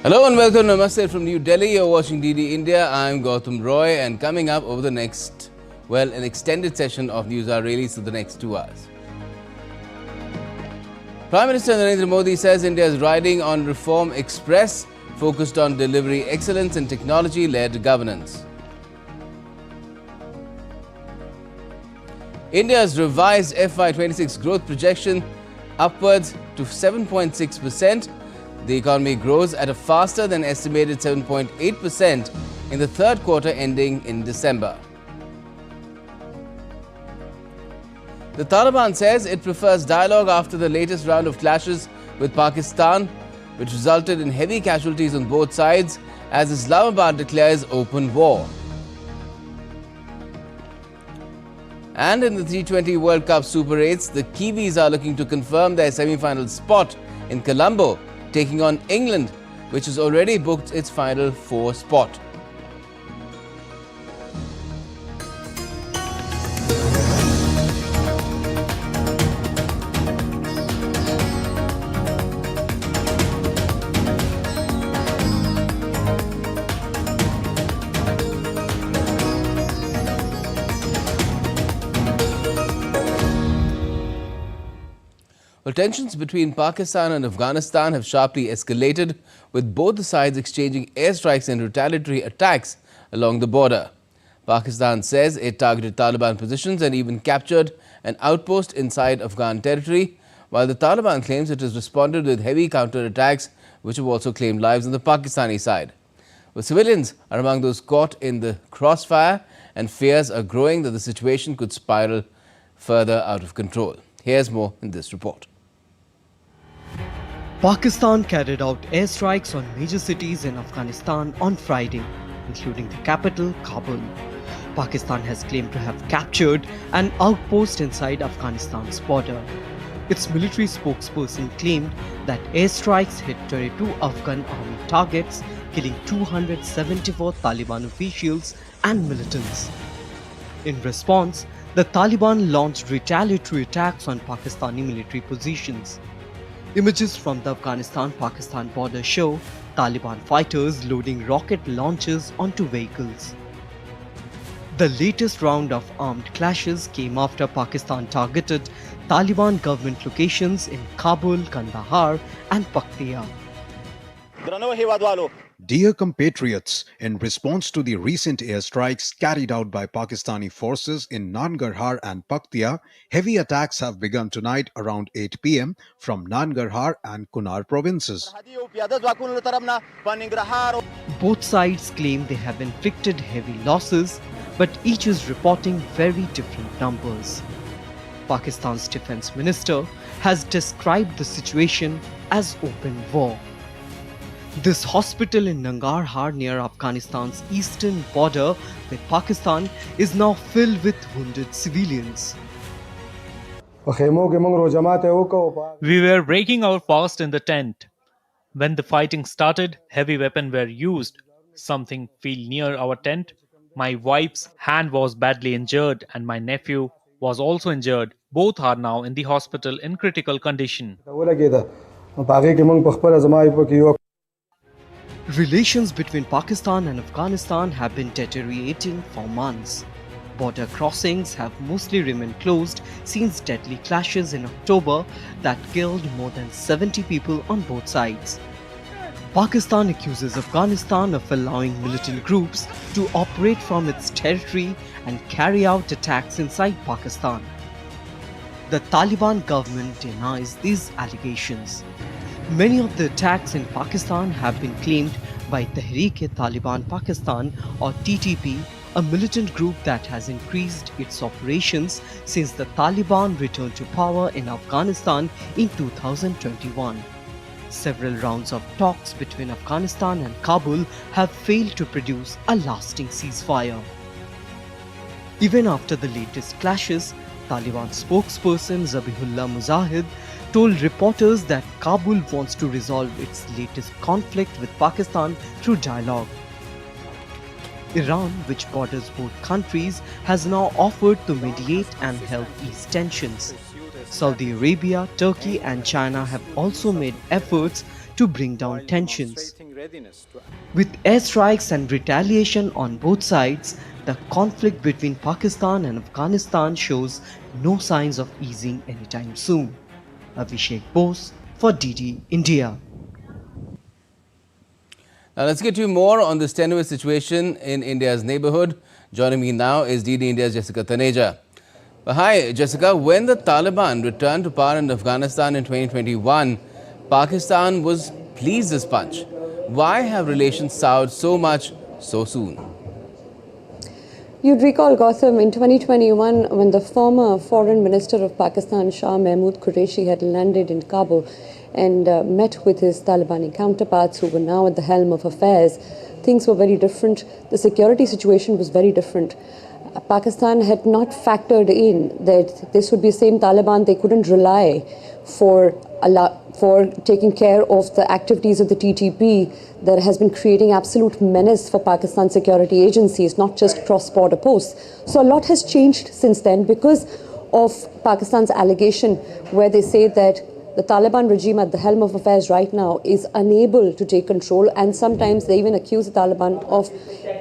Hello and welcome to Namaste from New Delhi. You're watching DD India. I'm Gautam Roy, and coming up over the next, an extended session of News Hour release for the next 2 hours. Prime Minister Narendra Modi says India is riding on Reform Express, focused on delivery excellence and technology-led governance. India's revised FY26 growth projection upwards to 7.6%. The economy grows at a faster than estimated 7.8% in the third quarter ending in December. The Taliban says it prefers dialogue after the latest round of clashes with Pakistan, which resulted in heavy casualties on both sides as Islamabad declares open war. And in the T20 World Cup Super 8s, the Kiwis are looking to confirm their semi-final spot in Colombo, taking on England, which has already booked its Final Four spot. Well, tensions between Pakistan and Afghanistan have sharply escalated, with both the sides exchanging airstrikes and retaliatory attacks along the border. Pakistan says it targeted Taliban positions and even captured an outpost inside Afghan territory, while the Taliban claims it has responded with heavy counterattacks, which have also claimed lives on the Pakistani side. Well, civilians are among those caught in the crossfire, and fears are growing that the situation could spiral further out of control. Here's more in this report. Pakistan carried out airstrikes on major cities in Afghanistan on Friday, including the capital, Kabul. Pakistan has claimed to have captured an outpost inside Afghanistan's border. Its military spokesperson claimed that airstrikes hit 22 Afghan army targets, killing 274 Taliban officials and militants. In response, the Taliban launched retaliatory attacks on Pakistani military positions. Images from the Afghanistan-Pakistan border show Taliban fighters loading rocket launchers onto vehicles. The latest round of armed clashes came after Pakistan targeted Taliban government locations in Kabul, Kandahar and Paktia. Dear compatriots, in response to the recent airstrikes carried out by Pakistani forces in Nangarhar and Paktia, heavy attacks have begun tonight around 8 p.m. from Nangarhar and Kunar provinces. Both sides claim they have inflicted heavy losses, but each is reporting very different numbers. Pakistan's defense minister has described the situation as open war. This hospital in Nangarhar near Afghanistan's eastern border with Pakistan is now filled with wounded civilians. We were breaking our fast in the tent. When the fighting started, heavy weapons were used. Something fell near our tent. My wife's hand was badly injured and my nephew was also injured. Both are now in the hospital in critical condition. Relations between Pakistan and Afghanistan have been deteriorating for months. Border crossings have mostly remained closed since deadly clashes in October that killed more than 70 people on both sides. Pakistan accuses Afghanistan of allowing militant groups to operate from its territory and carry out attacks inside Pakistan. The Taliban government denies these allegations. Many of the attacks in Pakistan have been claimed by Tehreek-e-Taliban Pakistan or TTP, a militant group that has increased its operations since the Taliban returned to power in Afghanistan in 2021. Several rounds of talks between Afghanistan and Kabul have failed to produce a lasting ceasefire. Even after the latest clashes, Taliban spokesperson Zabihullah Mujahid told reporters that Kabul wants to resolve its latest conflict with Pakistan through dialogue. Iran, which borders both countries, has now offered to mediate and help ease tensions. Saudi Arabia, Turkey and China have also made efforts to bring down tensions. With airstrikes and retaliation on both sides, the conflict between Pakistan and Afghanistan shows no signs of easing anytime soon. Abhishek Bose for DD India. Now let's get you more on this tenuous situation in India's neighborhood. Joining me now is DD India's Jessica Taneja. Hi Jessica, when the Taliban returned to power in Afghanistan in 2021, Pakistan was pleased as punch. Why have relations soured so much so soon? You'd recall, Gautam, in 2021, when the former Foreign Minister of Pakistan, Shah Mahmood Qureshi, had landed in Kabul and met with his Talibani counterparts who were now at the helm of affairs, things were very different. The security situation was very different. Pakistan had not factored in that this would be the same Taliban they couldn't rely for taking care of the activities of the TTP that has been creating absolute menace for Pakistan security agencies, not just cross-border posts. So a lot has changed since then because of Pakistan's allegation where they say that the Taliban regime at the helm of affairs right now is unable to take control, and sometimes they even accuse the Taliban of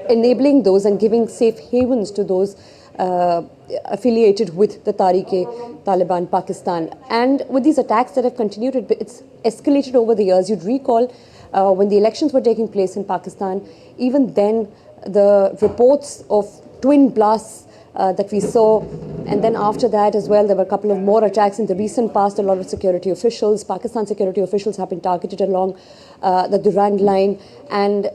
enabling those and giving safe havens to those affiliated with the Taliban Pakistan. And with these attacks that have continued, it's escalated over the years. You'd recall when the elections were taking place in Pakistan, even then the reports of twin blasts that we saw, and then after that as well, there were a couple of more attacks in the recent past. A lot of security officials, Pakistan security officials, have been targeted along the Durand line, and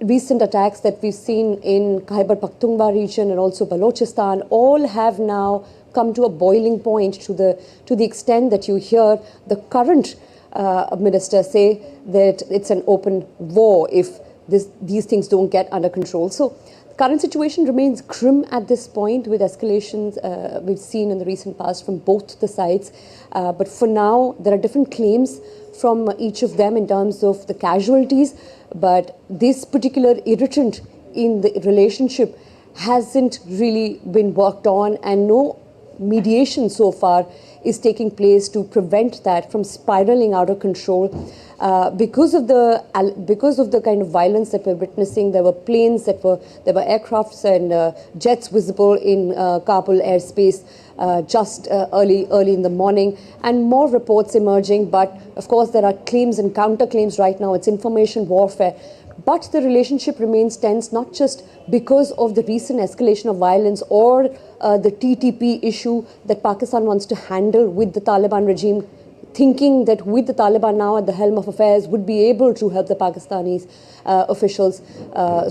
recent attacks that we've seen in Khyber Pakhtunkhwa region and also Balochistan all have now come to a boiling point to the extent that you hear the current minister say that it's an open war if these things don't get under control. So current situation remains grim at this point with escalations we've seen in the recent past from both the sides. But for now, there are different claims from each of them in terms of the casualties. But this particular irritant in the relationship hasn't really been worked on, and no mediation so far is taking place to prevent that from spiraling out of control. Because of the kind of violence that we're witnessing, there were aircrafts and jets visible in Kabul airspace just early in the morning, and more reports emerging. But of course, there are claims and counterclaims right now. It's information warfare. But the relationship remains tense, not just because of the recent escalation of violence or the TTP issue that Pakistan wants to handle with the Taliban regime, thinking that with the Taliban now at the helm of affairs would be able to help the Pakistanis officials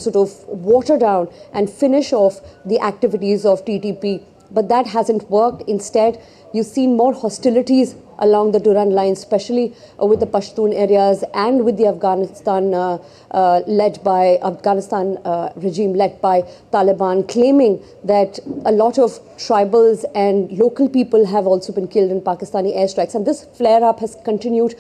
sort of water down and finish off the activities of TTP. But that hasn't worked. Instead, you've seen more hostilities along the Durand line, especially with the Pashtun areas and with the Afghanistan regime led by Taliban, claiming that a lot of tribals and local people have also been killed in Pakistani airstrikes. And this flare-up has continued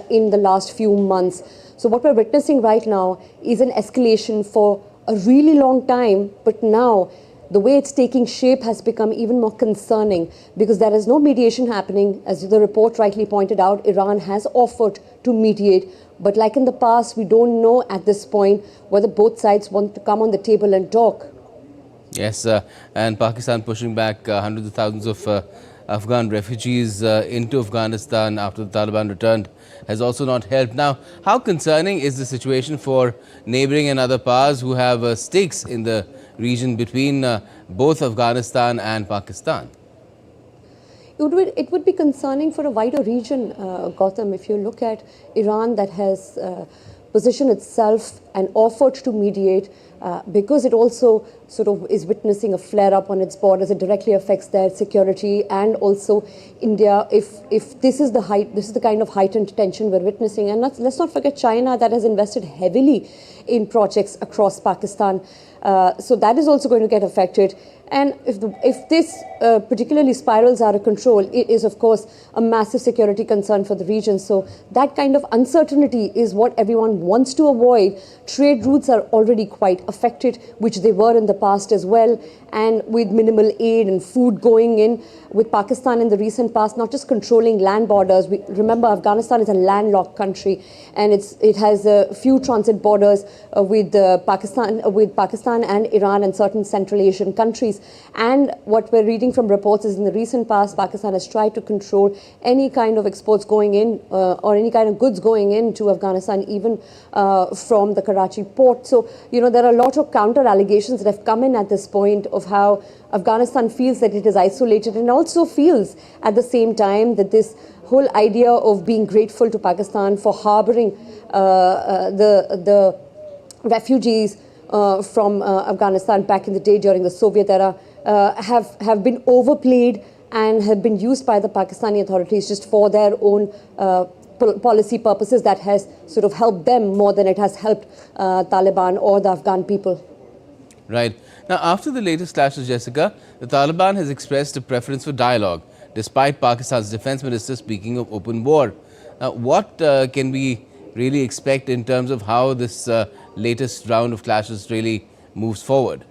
in the last few months. So what we're witnessing right now is an escalation for a really long time, but now the way it's taking shape has become even more concerning because there is no mediation happening. As the report rightly pointed out, Iran has offered to mediate. But like in the past, we don't know at this point whether both sides want to come on the table and talk. Yes, and Pakistan pushing back hundreds of thousands of Afghan refugees into Afghanistan after the Taliban returned has also not helped. Now, how concerning is the situation for neighboring and other powers who have stakes in the region between both Afghanistan and Pakistan? It would be concerning for a wider region, Gautam, if you look at Iran that has positioned itself and offered to mediate because it also sort of is witnessing a flare-up on its borders. It directly affects their security, and also India. If this is the kind of heightened tension we're witnessing, and let's not forget China that has invested heavily in projects across Pakistan. So that is also going to get affected. And if this particularly spirals out of control, it is, of course, a massive security concern for the region. So that kind of uncertainty is what everyone wants to avoid. Trade routes are already quite affected, which they were in the past as well, and with minimal aid and food going in, with Pakistan in the recent past not just controlling land borders. Remember, Afghanistan is a landlocked country, and it has a few transit borders with Pakistan and Iran and certain Central Asian countries. And what we're reading from reports is in the recent past, Pakistan has tried to control any kind of exports going in or any kind of goods going into Afghanistan, even from the Karachi port. So, there are a lot of counter allegations that have come in at this point of how Afghanistan feels that it is isolated, and also feels at the same time that this whole idea of being grateful to Pakistan for harboring the refugees from Afghanistan back in the day during the Soviet era have been overplayed and have been used by the Pakistani authorities just for their own policy purposes that has sort of helped them more than it has helped Taliban or the Afghan people. Right. Now, after the latest clashes, Jessica, the Taliban has expressed a preference for dialogue, despite Pakistan's defense minister speaking of open war. Now, what can we really expect in terms of how this latest round of clashes really moves forward?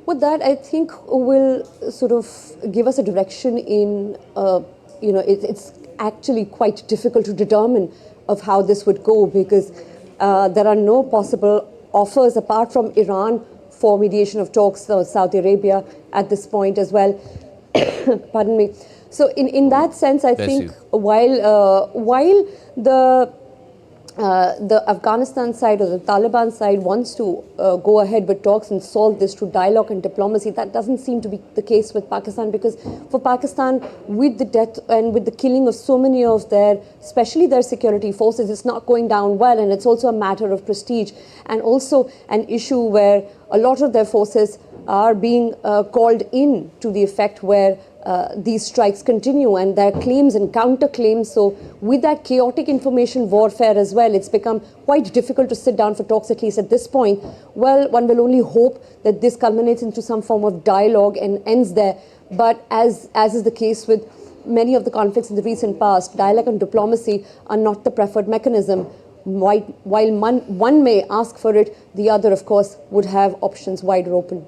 Well, that I think will sort of give us a direction in, it's actually quite difficult to determine of how this would go, because there are no possible offers apart from Iran for mediation of talks, Saudi Arabia at this point as well. Pardon me. So in that sense, I think while the Afghanistan side or the Taliban side wants to go ahead with talks and solve this through dialogue and diplomacy, that doesn't seem to be the case with Pakistan, because for Pakistan, with the death and with the killing of so many of especially their security forces, it's not going down well, and it's also a matter of prestige, and also an issue where a lot of their forces are being called in to the effect where these strikes continue, and their claims and counterclaims. So with that chaotic information warfare as well, it's become quite difficult to sit down for talks, at least at this point. Well, one will only hope that this culminates into some form of dialogue and ends there. But as is the case with many of the conflicts in the recent past, dialogue and diplomacy are not the preferred mechanism. While one may ask for it, the other, of course, would have options wider open.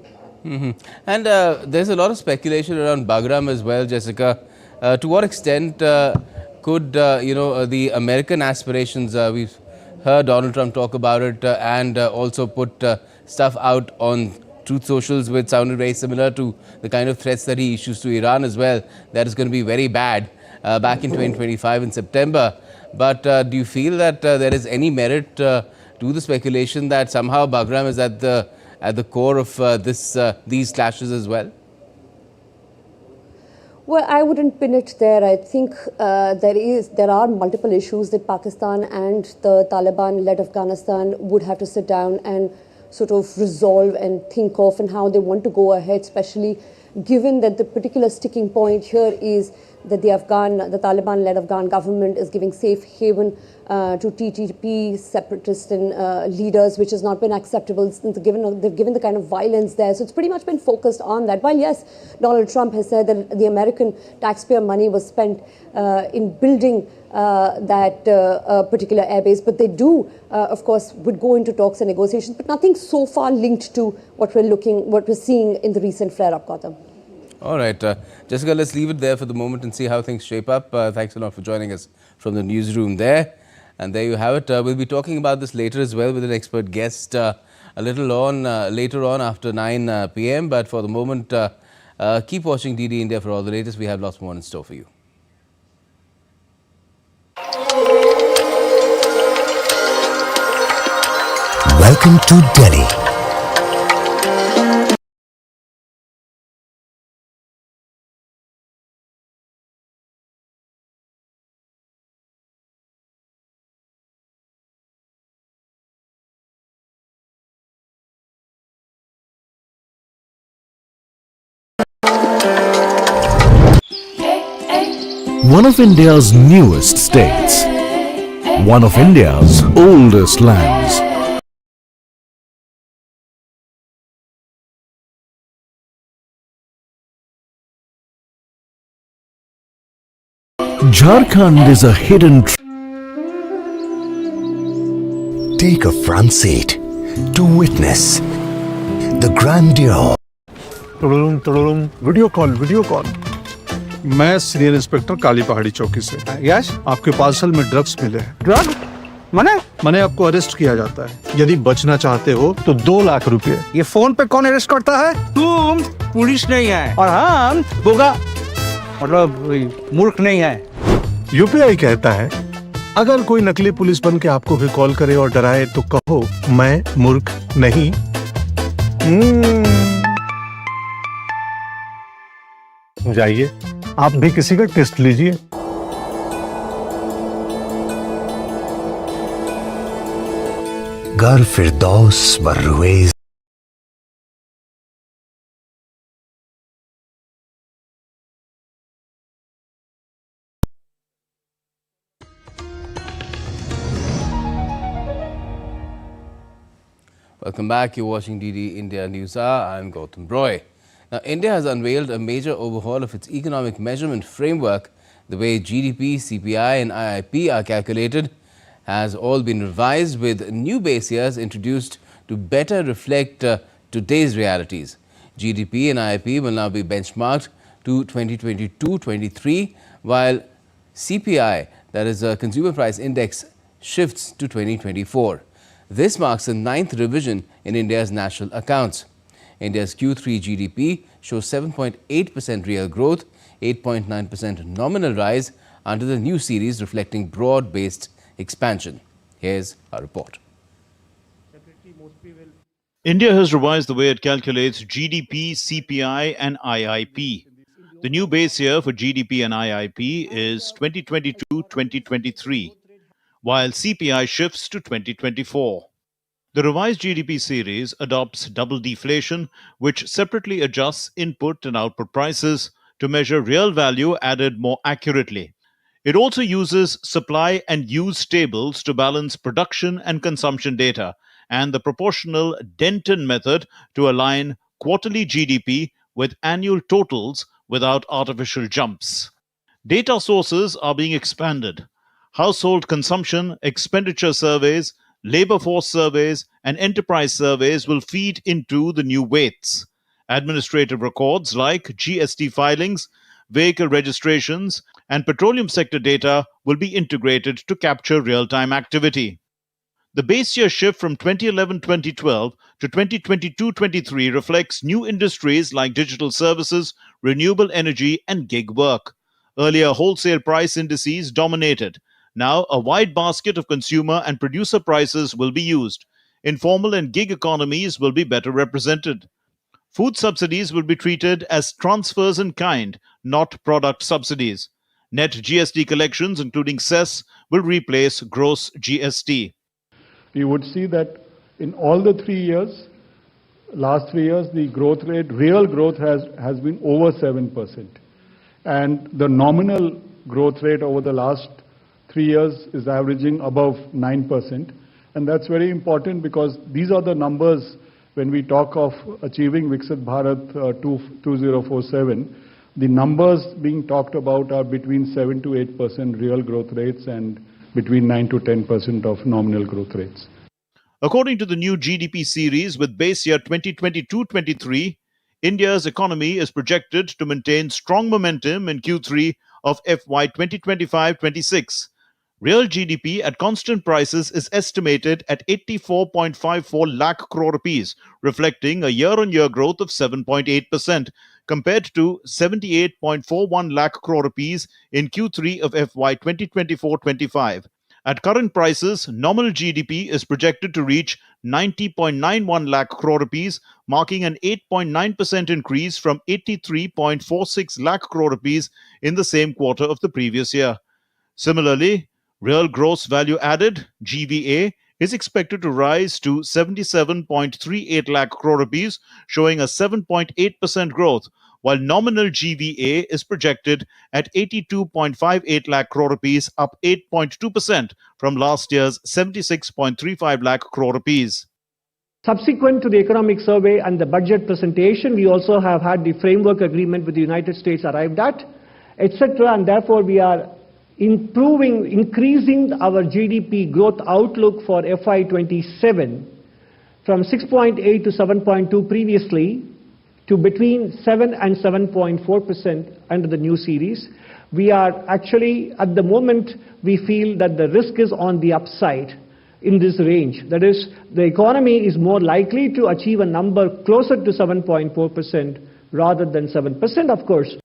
And there's a lot of speculation around Bagram as well, Jessica. To what extent could, the American aspirations, we've heard Donald Trump talk about it and also put stuff out on Truth Socials, which sounded very similar to the kind of threats that he issues to Iran as well. That is going to be very bad back in 2025 in September. But do you feel that there is any merit to the speculation that somehow Bagram is at the core of these clashes as well? Well, I wouldn't pin it there. I think there are multiple issues that Pakistan and the Taliban-led Afghanistan would have to sit down and sort of resolve and think of, and how they want to go ahead, especially given that the particular sticking point here is that the Taliban-led Afghan government is giving safe haven to TTP separatist and leaders, which has not been acceptable since they've given the kind of violence there. So it's pretty much been focused on that. While yes, Donald Trump has said that the American taxpayer money was spent in building that particular airbase, but they do, of course, would go into talks and negotiations, but nothing so far linked to what we're seeing in the recent flare-up, Gautam. All right, Jessica, let's leave it there for the moment and see how things shape up. Thanks a lot for joining us from the newsroom there. And there you have it. We'll be talking about this later as well with an expert guest a little later on after 9 p.m. But for the moment, keep watching DD India for all the latest. We have lots more in store for you. Welcome to Delhi. One of India's newest states, one of India's oldest lands. Jharkhand is a hidden. Take a front seat. to witness the grandeur. Video call मैं senior inspector काली पहाड़ी चौकी से। Yes, आपके parcel में drugs मिले हैं। Drug मैंने आपको अरेस्ट किया जाता है। यदि बचना चाहते हो तो 2 लाख रुपए। ये फोन पे कौन अरेस्ट करता है? तुम पुलिस नहीं है और हम बोगा मतलब मूर्ख नहीं है। यूपीआई कहता है अगर कोई नकली पुलिस बन के आपको भी कॉल करे और डराए तो कहो मैं मूर्ख नहीं। जाइए आप भी किसी का टेस्ट लीजिए। घर फिरदौस बर्रुएज। Welcome back. You're watching DD India News Hour. I'm Gautam Roy. Now, India has unveiled a major overhaul of its economic measurement framework. The way GDP, CPI and IIP are calculated has all been revised, with new base years introduced to better reflect today's realities. GDP and IIP will now be benchmarked to 2022-23, while CPI, that is a consumer price index, shifts to 2024. This marks the 9th revision in India's national accounts. India's Q3 GDP shows 7.8% real growth, 8.9% nominal rise under the new series, reflecting broad-based expansion. Here's our report. India has revised the way it calculates GDP, CPI and IIP. The new base year for GDP and IIP is 2022-2023, while CPI shifts to 2024. The revised GDP series adopts double deflation, which separately adjusts input and output prices to measure real value added more accurately. It also uses supply and use tables to balance production and consumption data, and the proportional Denton method to align quarterly GDP with annual totals without artificial jumps. Data sources are being expanded. Household consumption, expenditure surveys, labor force surveys, and enterprise surveys will feed into the new weights. Administrative records like GST filings, vehicle registrations, and petroleum sector data will be integrated to capture real-time activity. The base year shift from 2011-2012 to 2022-23 reflects new industries like digital services, renewable energy, and gig work. Earlier, wholesale price indices dominated. Now, a wide basket of consumer and producer prices will be used. Informal and gig economies will be better represented. Food subsidies will be treated as transfers in kind, not product subsidies. Net GST collections, including cess, will replace gross GST. You would see that in all the 3 years, last 3 years, the growth rate, real growth has been over 7%. And the nominal growth rate over the last 3 years is averaging above 9%. And that's very important because these are the numbers when we talk of achieving Viksit Bharat 2047. The numbers being talked about are between 7 to 8% real growth rates and between 9 to 10% of nominal growth rates. According to the new GDP series with base year 2022-23, India's economy is projected to maintain strong momentum in Q3 of FY 2025-26. Real GDP at constant prices is estimated at 84.54 lakh crore rupees, reflecting a year-on-year growth of 7.8% compared to 78.41 lakh crore rupees in Q3 of FY 2024-25. At current prices, nominal GDP is projected to reach 90.91 lakh crore rupees, marking an 8.9% increase from 83.46 lakh crore rupees in the same quarter of the previous year. Similarly, real gross value added, GVA, is expected to rise to 77.38 lakh crore rupees, showing a 7.8% growth, while nominal GVA is projected at 82.58 lakh crore rupees, up 8.2% from last year's 76.35 lakh crore rupees. Subsequent to the economic survey and the budget presentation, we also have had the framework agreement with the United States arrived at, etc. And therefore, we are increasing our GDP growth outlook for FY27 from 6.8 to 7.2 previously to between 7 and 7.4% under the new series. We are actually, at the moment, we feel that the risk is on the upside in this range. That is, the economy is more likely to achieve a number closer to 7.4% rather than 7%, of course.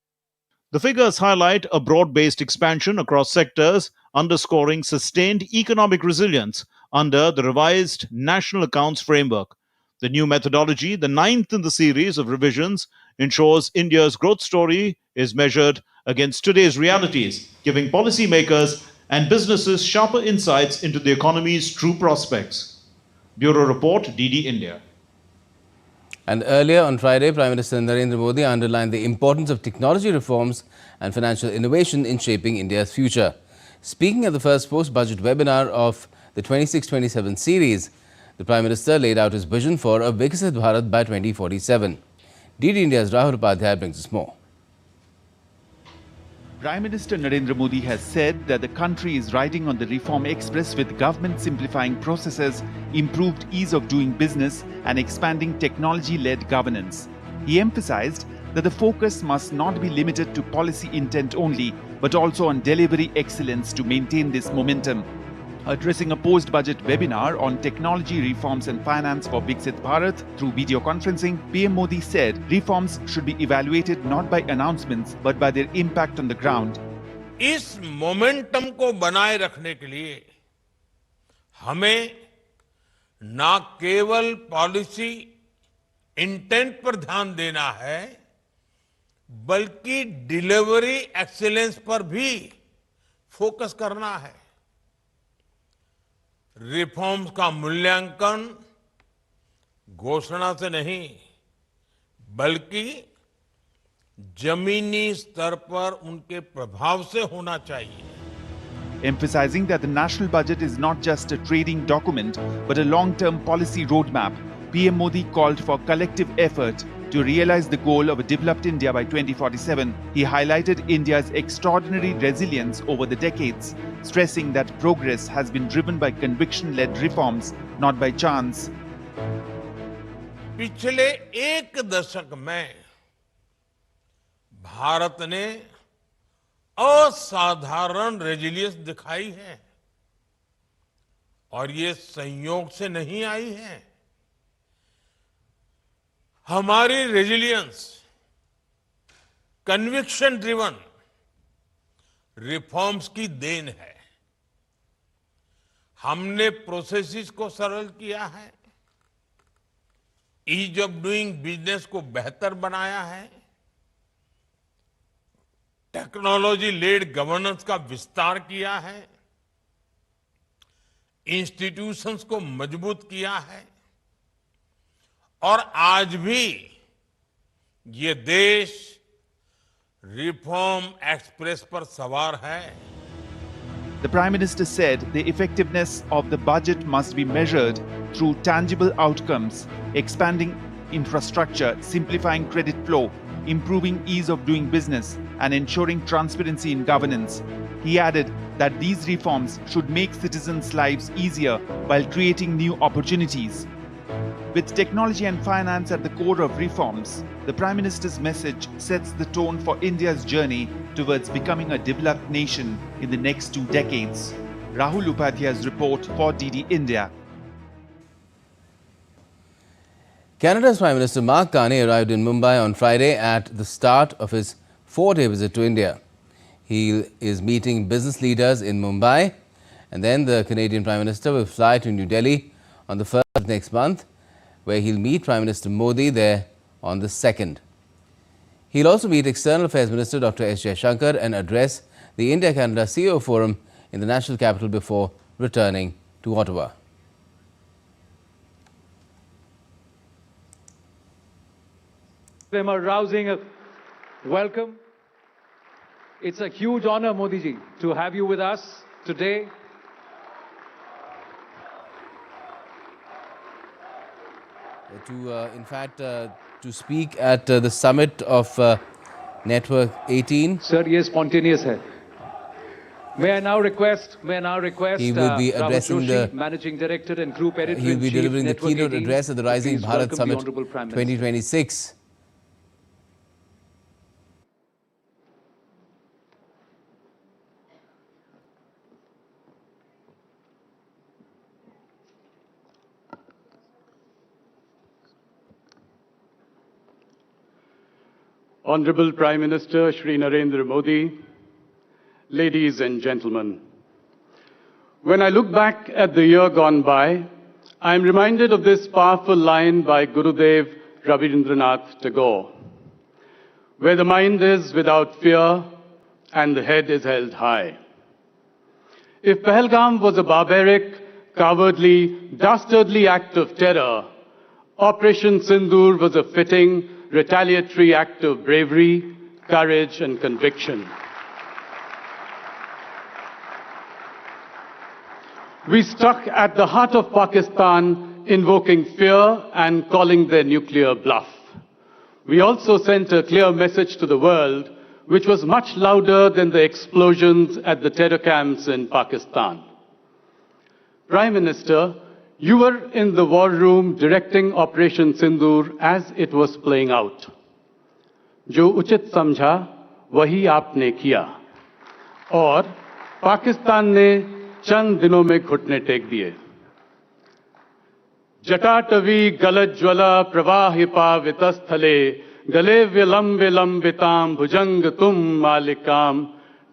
The figures highlight a broad-based expansion across sectors, underscoring sustained economic resilience under the revised National Accounts Framework. The new methodology, the ninth in the series of revisions, ensures India's growth story is measured against today's realities, giving policymakers and businesses sharper insights into the economy's true prospects. Bureau Report, DD India. And earlier on Friday, Prime Minister Narendra Modi underlined the importance of technology reforms and financial innovation in shaping India's future. Speaking at the first post-budget webinar of the 26-27 series, the Prime Minister laid out his vision for a Viksit Bharat by 2047. DD India's Rahul Upadhyay brings us more. Prime Minister Narendra Modi has said that the country is riding on the reform express with government simplifying processes, improved ease of doing business and expanding technology-led governance. He emphasized that the focus must not be limited to policy intent only, but also on delivery excellence to maintain this momentum. Addressing a post-budget webinar on technology reforms and finance for Viksit Bharat through video conferencing, PM Modi said reforms should be evaluated not by announcements but by their impact on the ground. इस momentum को बनाए रखने के लिए हमें ना केवल policy intent पर ध्यान देना है, बल्कि डिलीवरी एक्सीलेंस पर भी फोकस करना है। रिफॉर्म्स का मूल्यांकन घोषणा से नहीं, बल्कि जमीनी स्तर पर उनके प्रभाव से होना चाहिए। Emphasizing that the national budget is not just a trading document but a long-term policy roadmap, PM Modi called for collective effort to realize the goal of a developed India by 2047. He highlighted India's extraordinary resilience over the decades, stressing that progress has been driven by conviction-led reforms, not by chance. पिछले एक दशक में भारत ने असाधारण resilience दिखाई है और ये संयोग से नहीं आई है। हमारी रेजिलियंस कन्विक्शन ड्रिवन रिफॉर्म्स की देन है। हमने प्रोसेसेस को सरल किया है, ईज ऑफ डूइंग बिजनेस को बेहतर बनाया है, टेक्नोलॉजी लेड गवर्नेंस का विस्तार किया है, इंस्टीट्यूशंस को मजबूत किया है और आज भी ये देश रिफॉर्म एक्सप्रेस पर सवार है। The Prime Minister said the effectiveness of the budget must be measured through tangible outcomes, expanding infrastructure, simplifying credit flow, improving ease of doing business, and ensuring transparency in governance. He added that these reforms should make citizens' lives easier while creating new opportunities. With technology and finance at the core of reforms, the Prime Minister's message sets the tone for India's journey towards becoming a developed nation in the next 2 decades. Rahul Upadhyay's report for DD India. Canada's Prime Minister Mark Carney arrived in Mumbai on Friday at the start of his 4-day visit to India. He is meeting business leaders in Mumbai, and then the Canadian Prime Minister will fly to New Delhi on the 1st of next month, where he'll meet Prime Minister Modi there on the 2nd. He'll also meet External Affairs Minister Dr. S. Jaishankar and address the India-Canada CEO Forum in the national capital before returning to Ottawa. Them a rousing welcome. It's a huge honor, Modi ji, to have you with us today. To speak at the summit of Network 18. Sir, ये spontaneous है. May I now request He will be Rahul addressing Joshi, Managing Director and Group Editor He will be in Chief, delivering the Network keynote 18, address at the to Rising please Bharat welcome the Summit Honorable Prime Minister. 2026. Honorable Prime Minister Shri Narendra Modi, ladies and gentlemen, when I look back at the year gone by, I am reminded of this powerful line by Gurudev Rabindranath Tagore, where the mind is without fear and the head is held high. If Pahalgam was a barbaric, cowardly, dastardly act of terror, Operation Sindoor was a fitting, retaliatory act of bravery, courage and conviction. We struck at the heart of Pakistan, invoking fear and calling their nuclear bluff. We also sent a clear message to the world, which was much louder than the explosions at the terror camps in Pakistan. Prime Minister, you were in the war room directing Operation Sindoor as it was playing out. जो उचित समझा वही आपने किया और पाकिस्तान ने चंद दिनों में घुटने टेक दिए. जटाटवी गलज्ज्वला प्रवाहिपा वितस्थले गले विलंबितां भुजंग तुम मालिकाम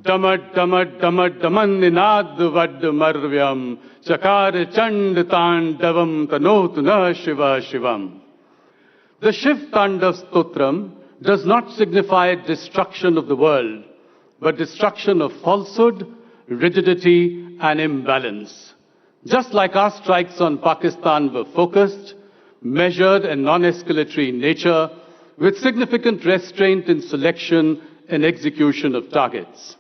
डमट डमट डमट डमन निनाद वड मर्व्यम चकार चंड तांडवम तनोतु न Shiva Shivam. The Shiv Tandav Stotram does not signify destruction of the world, but destruction of falsehood, rigidity and imbalance. Just like our strikes on Pakistan were focused, measured and non-escalatory in nature, with significant restraint in selection and execution of targets.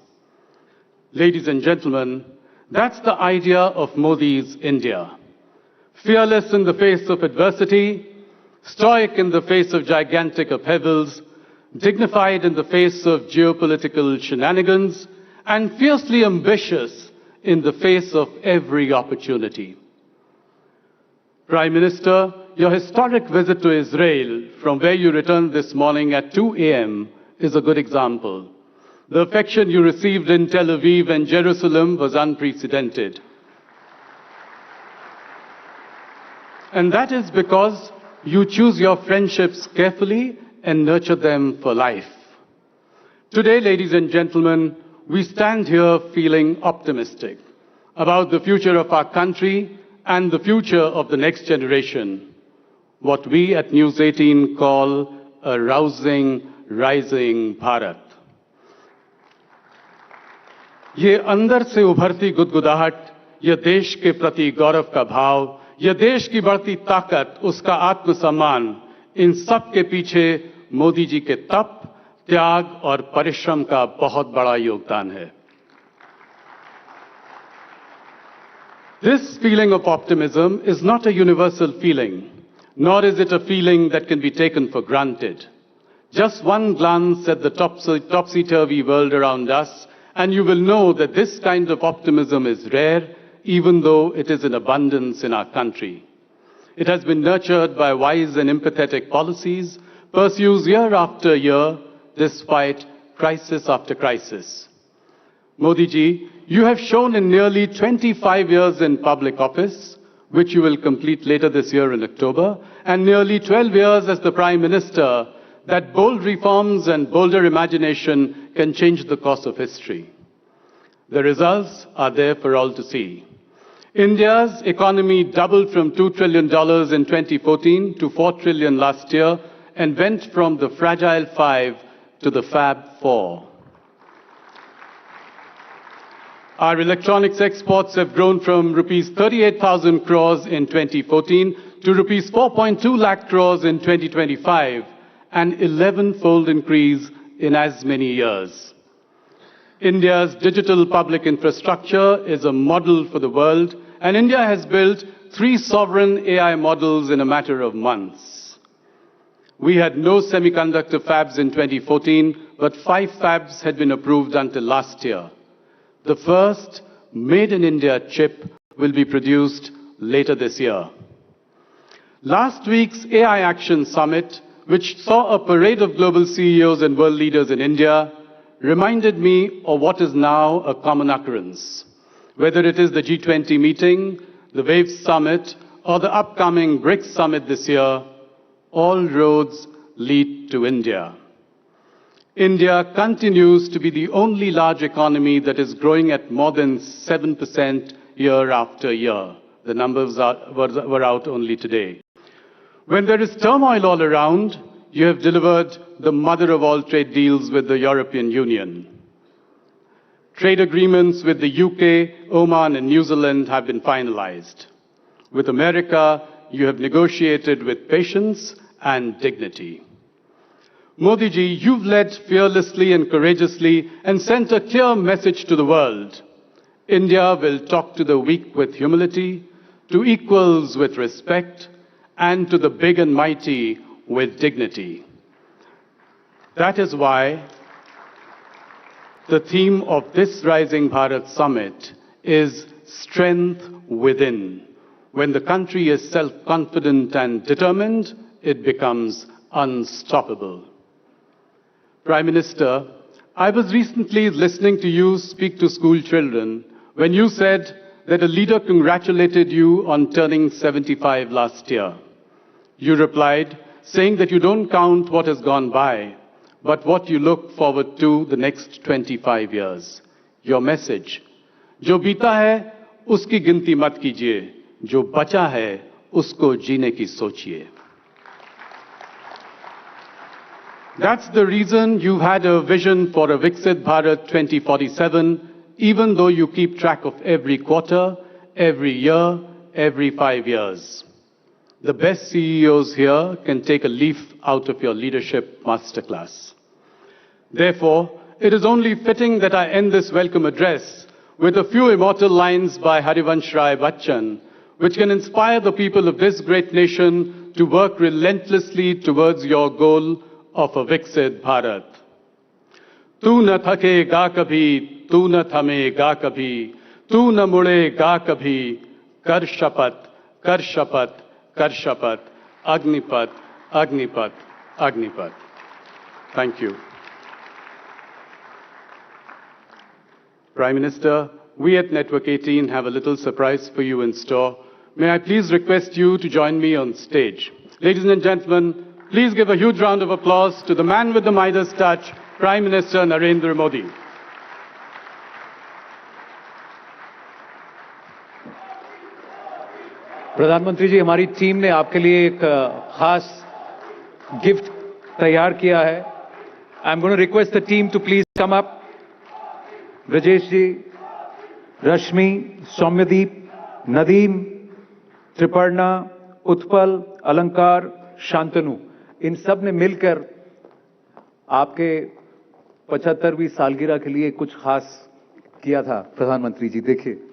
Ladies and gentlemen, that's the idea of Modi's India. Fearless in the face of adversity, stoic in the face of gigantic upheavals, dignified in the face of geopolitical shenanigans, and fiercely ambitious in the face of every opportunity. Prime Minister, your historic visit to Israel, from where you returned this morning at 2 a.m., is a good example. The affection you received in Tel Aviv and Jerusalem was unprecedented. And that is because you choose your friendships carefully and nurture them for life. Today, ladies and gentlemen, we stand here feeling optimistic about the future of our country and the future of the next generation. What we at News 18 call a rousing, rising Bharat. ये अंदर से उभरती गुदगुदाहट, ये देश के प्रति गौरव का भाव, ये देश की बढ़ती ताकत, उसका आत्मसम्मान, इन सब के पीछे मोदी जी के तप, त्याग और परिश्रम का बहुत बड़ा योगदान है. This feeling of optimism is not a universal feeling, nor is it a feeling that can be taken for granted. Just one glance at the topsy-turvy world around us, and you will know that this kind of optimism is rare, even though it is in abundance in our country. It has been nurtured by wise and empathetic policies, pursues year after year, despite crisis after crisis. Modi ji, you have shown in nearly 25 years in public office, which you will complete later this year in October, and nearly 12 years as the Prime Minister, that bold reforms and bolder imagination can change the course of history. The results are there for all to see. India's economy doubled from $2 trillion in 2014 to $4 trillion last year and went from the fragile 5 to the Fab 4. Our electronics exports have grown from rupees 38,000 crores in 2014 to rupees 4.2 lakh crores in 2025, an 11-fold increase in as many years. India's digital public infrastructure is a model for the world, and India has built 3 sovereign AI models in a matter of months. We had no semiconductor fabs in 2014, but 5 fabs had been approved until last year. The first Made in India chip will be produced later this year. Last week's AI Action Summit, which saw a parade of global CEOs and world leaders in India, reminded me of what is now a common occurrence. Whether it is the G20 meeting, the WAVE Summit, or the upcoming BRICS Summit this year, all roads lead to India. India continues to be the only large economy that is growing at more than 7% year after year. The numbers were out only today. When there is turmoil all around, you have delivered the mother of all trade deals with the European Union. Trade agreements with the UK, Oman, and New Zealand have been finalized. With America, you have negotiated with patience and dignity. Modi ji, you've led fearlessly and courageously and sent a clear message to the world. India will talk to the weak with humility, to equals with respect, and to the big and mighty with dignity. That is why the theme of this Rising Bharat Summit is Strength Within. When the country is self-confident and determined, it becomes unstoppable. Prime Minister, I was recently listening to you speak to school children when you said that a leader congratulated you on turning 75 last year. You replied, saying that you don't count what has gone by, but what you look forward to the next 25 years. Your message, जो बीता है, उसकी गिनती मत कीजिए, जो बचा है, उसको जीने की सोचिए. That's the reason you had a vision for a Viksit Bharat 2047, even though you keep track of every quarter, every year, every 5 years. The best CEOs here can take a leaf out of your leadership masterclass. Therefore, it is only fitting that I end this welcome address with a few immortal lines by Harivansh Rai Bachchan, which can inspire the people of this great nation to work relentlessly towards your goal of a Viksit Bharat. Tu na thakega kabhi, tu na thamega kabhi, tu na mudega kabhi, kar shapat, kar shapat, kar shapat, Agnipat, Agnipat, Agnipat. Thank you. Prime Minister, we at Network 18 have a little surprise for you in store. May I please request you to join me on stage. Ladies and gentlemen, please give a huge round of applause to the man with the Midas touch, Prime Minister Narendra Modi. प्रधानमंत्री जी, हमारी team ने आपके लिए एक खास gift तैयार किया है. I'm going to request the team to please come up. Brajesh जी, रश्मि, सौम्यदीप, नदीम, त्रिपर्णा, उत्पल, अलंकार, शांतनु, इन सब ने मिलकर आपके 75वीं सालगिरह के लिए कुछ खास किया था. प्रधानमंत्री जी देखिए.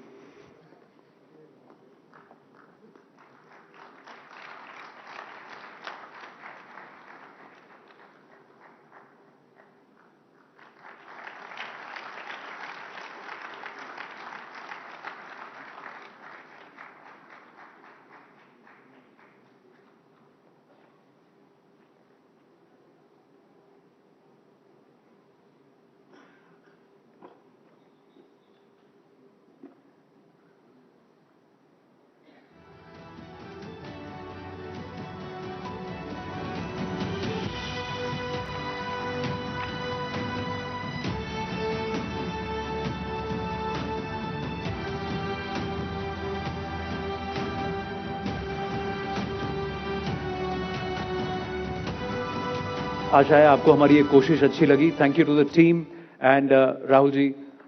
आशा है आपको हमारी ये कोशिश अच्छी लगी. Thank you to the team and Rahul ji,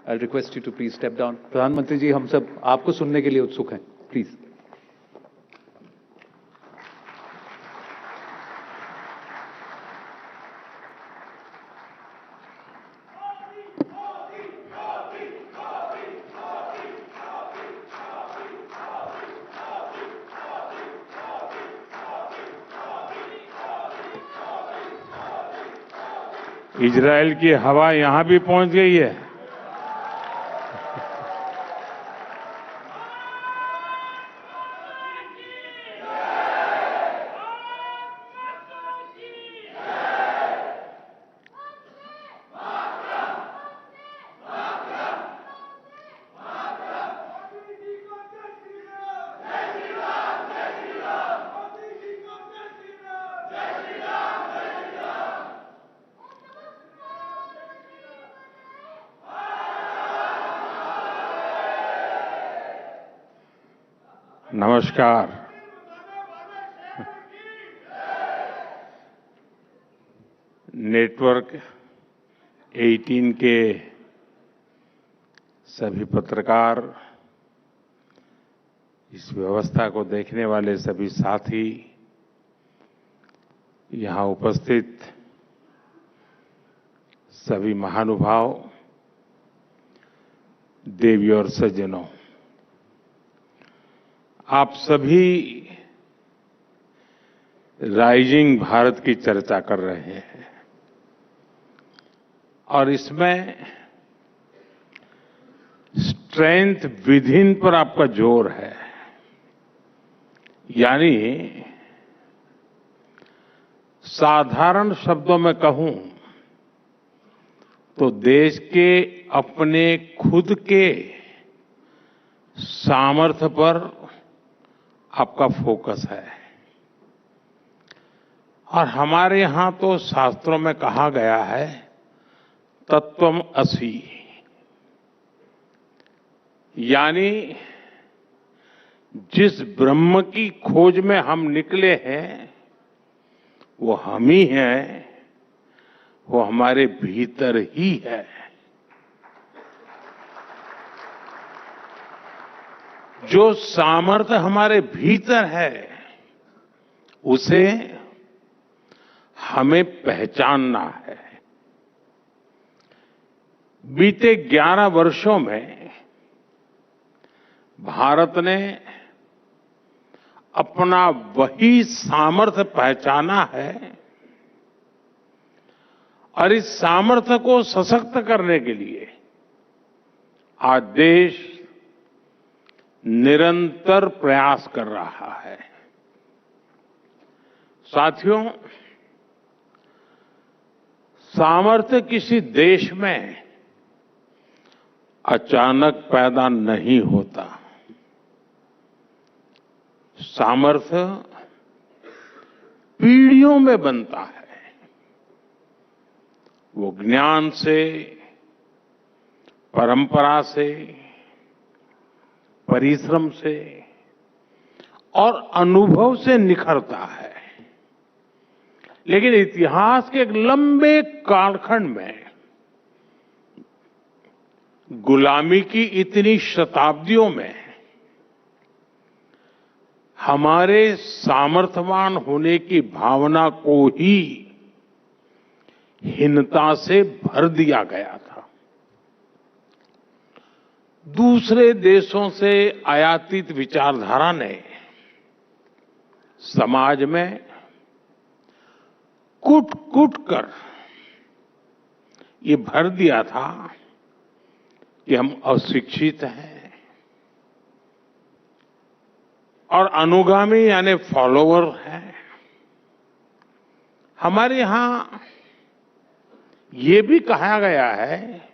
I request you to please step down. प्रधानमंत्री जी, हम सब आपको सुनने के लिए उत्सुक हैं. प्लीज. इजराइल की हवा यहां भी पहुंच गई है. नमस्कार। नेटवर्क 18 के सभी पत्रकार, इस व्यवस्था को देखने वाले सभी साथी, यहाँ उपस्थित सभी महानुभाव, देवी और सज्जनों, आप सभी राइजिंग भारत की चर्चा कर रहे हैं और इसमें स्ट्रेंथ विद इन पर आपका जोर है। यानी साधारण शब्दों में कहूं तो देश के अपने खुद के सामर्थ्य पर आपका फोकस है। और हमारे यहां तो शास्त्रों में कहा गया है तत्वम असि, यानी जिस ब्रह्म की खोज में हम निकले हैं वो हम ही हैं, वो हमारे भीतर ही है। जो सामर्थ्य हमारे भीतर है उसे हमें पहचानना है। बीते 11 वर्षों में भारत ने अपना वही सामर्थ्य पहचाना है और इस सामर्थ्य को सशक्त करने के लिए आज देश निरंतर प्रयास कर रहा है। साथियों, सामर्थ्य किसी देश में अचानक पैदा नहीं होता। सामर्थ्य पीढ़ियों में बनता है। वो ज्ञान से, परंपरा से, परिश्रम से और अनुभव से निखरता है। लेकिन इतिहास के एक लंबे कालखंड में गुलामी की इतनी शताब्दियों में हमारे सामर्थ्यवान होने की भावना को ही हीनता से भर दिया गया था। दूसरे देशों से आयातित विचारधारा ने समाज में कूट कर ये भर दिया था कि हम अशिक्षित हैं और अनुगामी यानी फॉलोवर हैं। हमारे यहां ये भी कहा गया है,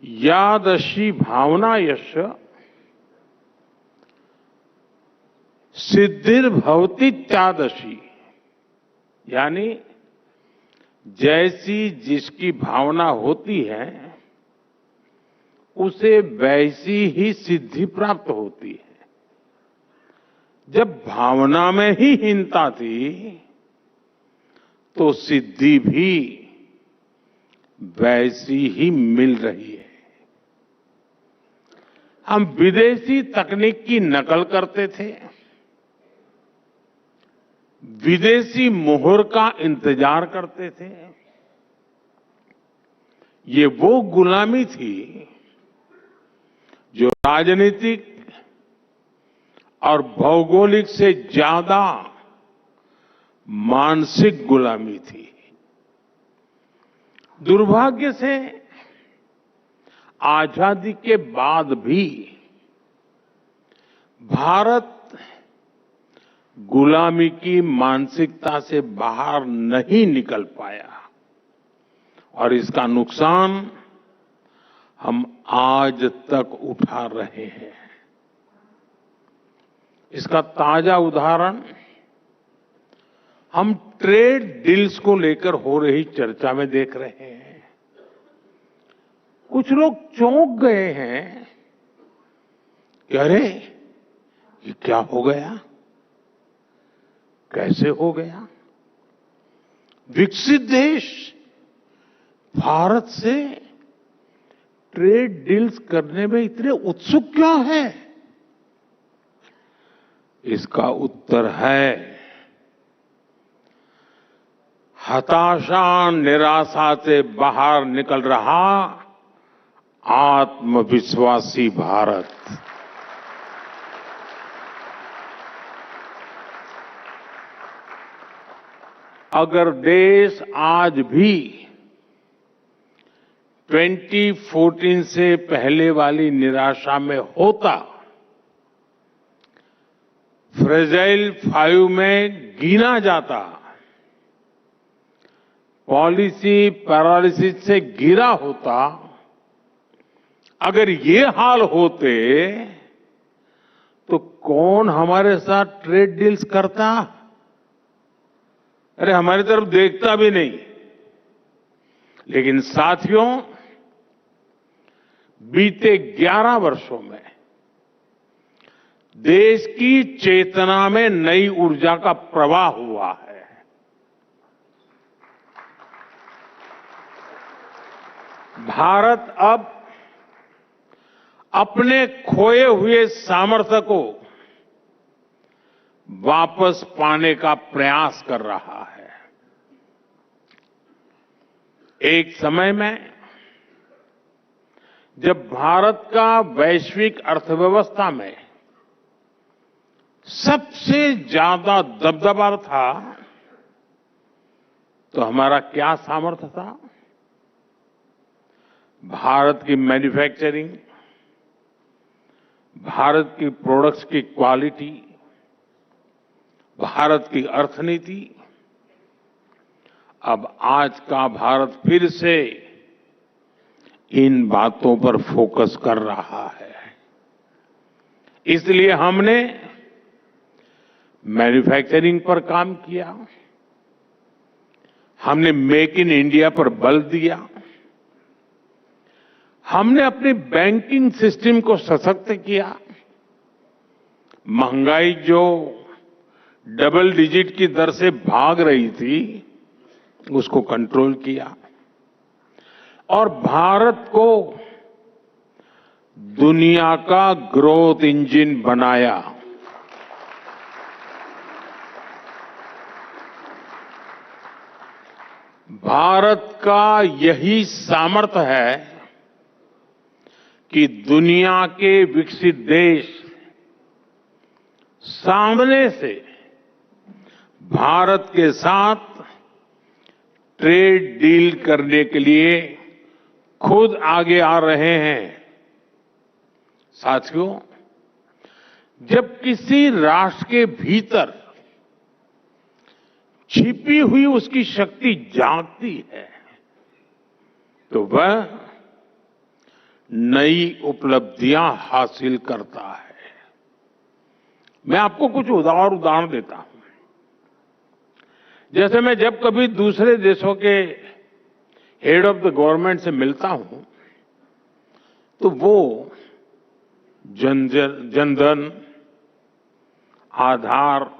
यादशी भावना यश सिद्धिर्भवति त्यादशी, यानी जैसी जिसकी भावना होती है उसे वैसी ही सिद्धि प्राप्त होती है। जब भावना में ही हीनता थी तो सिद्धि भी वैसी ही मिल रही है। हम विदेशी तकनीक की नकल करते थे, विदेशी मोहर का इंतजार करते थे। ये वो गुलामी थी जो राजनीतिक और भौगोलिक से ज्यादा मानसिक गुलामी थी। दुर्भाग्य से आजादी के बाद भी भारत गुलामी की मानसिकता से बाहर नहीं निकल पाया और इसका नुकसान हम आज तक उठा रहे हैं। इसका ताजा उदाहरण हम ट्रेड डील्स को लेकर हो रही चर्चा में देख रहे हैं। कुछ लोग चौंक गए हैं कि अरे ये क्या हो गया, कैसे हो गया। विकसित देश भारत से ट्रेड डील्स करने में इतने उत्सुक क्यों है? इसका उत्तर है हताशा निराशा से बाहर निकल रहा आत्मविश्वासी भारत। अगर देश आज भी 2014 से पहले वाली निराशा में होता, फ्रेजाइल 5 में गिना जाता, पॉलिसी पैरालिसिस से घिरा होता, अगर ये हाल होते तो कौन हमारे साथ ट्रेड डील्स करता? अरे हमारी तरफ देखता भी नहीं। लेकिन साथियों, बीते 11 वर्षों में देश की चेतना में नई ऊर्जा का प्रवाह हुआ है। भारत अब अपने खोए हुए सामर्थ्य को वापस पाने का प्रयास कर रहा है। एक समय में जब भारत का वैश्विक अर्थव्यवस्था में सबसे ज्यादा दबदबा था, तो हमारा क्या सामर्थ्य था? भारत की मैन्युफैक्चरिंग, भारत की प्रोडक्ट्स की क्वालिटी, भारत की अर्थनीति। अब आज का भारत फिर से इन बातों पर फोकस कर रहा है। इसलिए हमने मैन्युफैक्चरिंग पर काम किया, हमने मेक इन इंडिया पर बल दिया, हमने अपनी बैंकिंग सिस्टम को सशक्त किया, महंगाई जो डबल डिजिट की दर से भाग रही थी उसको कंट्रोल किया और भारत को दुनिया का ग्रोथ इंजन बनाया। भारत का यही सामर्थ्य है कि दुनिया के विकसित देश सामने से भारत के साथ ट्रेड डील करने के लिए खुद आगे आ रहे हैं। साथियों, जब किसी राष्ट्र के भीतर छिपी हुई उसकी शक्ति जागती है तो वह नई उपलब्धियां हासिल करता है। मैं आपको कुछ उदाहरण देता हूं। जैसे मैं जब कभी दूसरे देशों के हेड ऑफ द गवर्नमेंट से मिलता हूं तो वो जनधन, आधार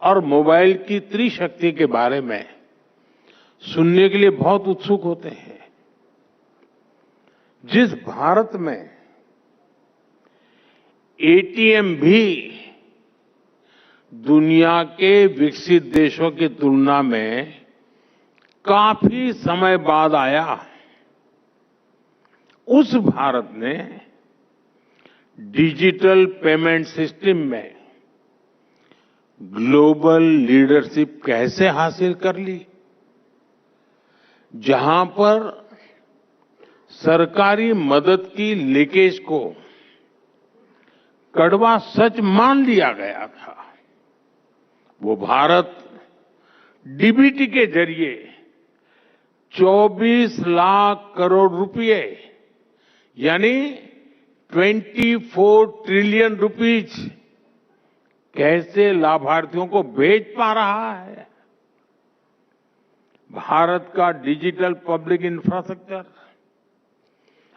और मोबाइल की त्रिशक्ति के बारे में सुनने के लिए बहुत उत्सुक होते हैं। जिस भारत में एटीएम भी दुनिया के विकसित देशों की तुलना में काफी समय बाद आया, उस भारत ने डिजिटल पेमेंट सिस्टम में ग्लोबल लीडरशिप कैसे हासिल कर ली, जहां पर सरकारी मदद की लीकेज को कड़वा सच मान लिया गया था। वो भारत डीबीटी के जरिए 24 लाख करोड़ रुपए यानी 24 ट्रिलियन रुपीज कैसे लाभार्थियों को भेज पा रहा है। भारत का डिजिटल पब्लिक इंफ्रास्ट्रक्चर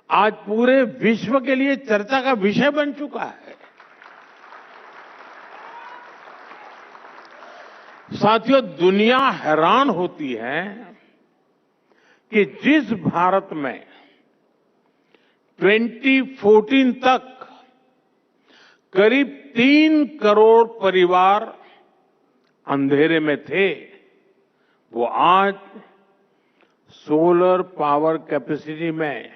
आज पूरे विश्व के लिए चर्चा का विषय बन चुका है। साथियों, दुनिया हैरान होती है कि जिस भारत में 2014 तक करीब 3 करोड़ परिवार अंधेरे में थे, वो आज सोलर पावर कैपेसिटी में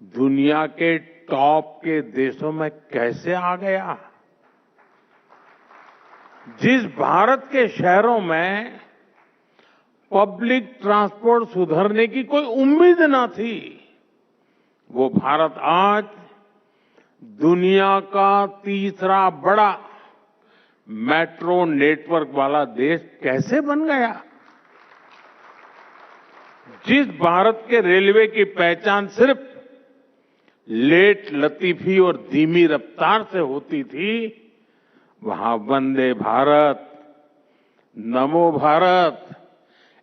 दुनिया के टॉप के देशों में कैसे आ गया। जिस भारत के शहरों में पब्लिक ट्रांसपोर्ट सुधरने की कोई उम्मीद न थी, वो भारत आज दुनिया का तीसरा बड़ा मेट्रो नेटवर्क वाला देश कैसे बन गया। जिस भारत के रेलवे की पहचान सिर्फ लेट लतीफी और धीमी रफ्तार से होती थी, वहां वंदे भारत, नमो भारत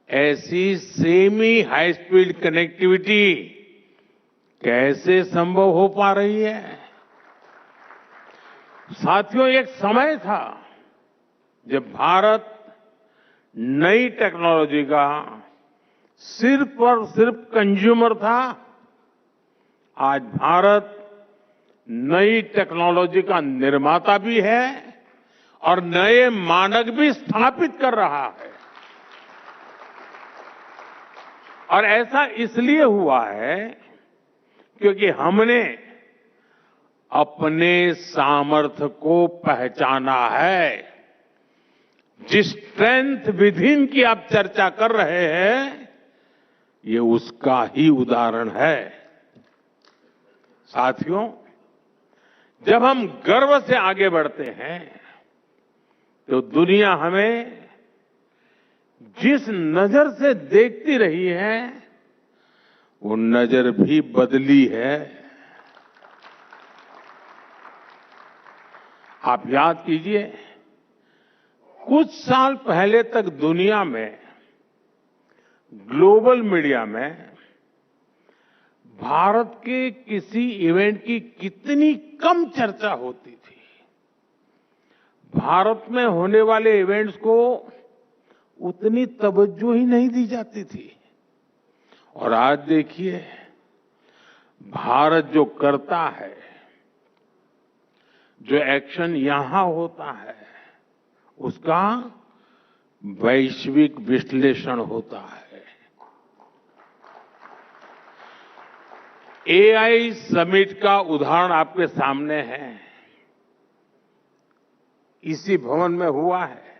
ऐसी सेमी हाई स्पीड कनेक्टिविटी कैसे संभव हो पा रही है। साथियों, एक समय था जब भारत नई टेक्नोलॉजी का सिर्फ और सिर्फ कंज्यूमर था। आज भारत नई टेक्नोलॉजी का निर्माता भी है और नए मानक भी स्थापित कर रहा है। और ऐसा इसलिए हुआ है क्योंकि हमने अपने सामर्थ्य को पहचाना है। जिस स्ट्रेंथ विदिन की आप चर्चा कर रहे हैं, ये उसका ही उदाहरण है। साथियों, जब हम गर्व से आगे बढ़ते हैं तो दुनिया हमें जिस नजर से देखती रही है, वो नजर भी बदली है। आप याद कीजिए, कुछ साल पहले तक दुनिया में ग्लोबल मीडिया में भारत के किसी इवेंट की कितनी कम चर्चा होती थी। भारत में होने वाले इवेंट्स को उतनी तवज्जो ही नहीं दी जाती थी। और आज देखिए, भारत जो करता है, जो एक्शन यहां होता है, उसका वैश्विक विश्लेषण होता है। एआई समिट का उदाहरण आपके सामने है, इसी भवन में हुआ है।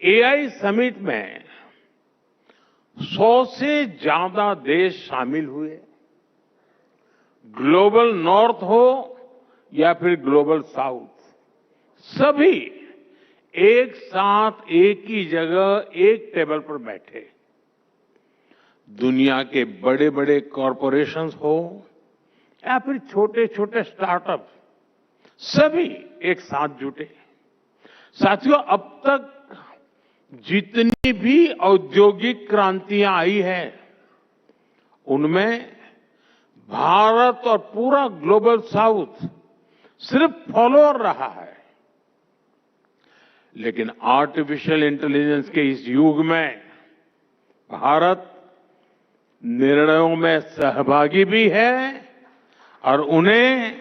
एआई समिट में 100 से ज्यादा देश शामिल हुए। ग्लोबल नॉर्थ हो या फिर ग्लोबल साउथ, सभी एक साथ एक ही जगह एक टेबल पर बैठे। दुनिया के बड़े बड़े कॉरपोरेशंस हो या फिर छोटे छोटे स्टार्टअप, सभी एक साथ जुटे। साथियों, अब तक जितनी भी औद्योगिक क्रांतियां आई है, उनमें भारत और पूरा ग्लोबल साउथ सिर्फ फॉलोअर रहा है। लेकिन आर्टिफिशियल इंटेलिजेंस के इस युग में भारत निर्णयों में सहभागी भी है और उन्हें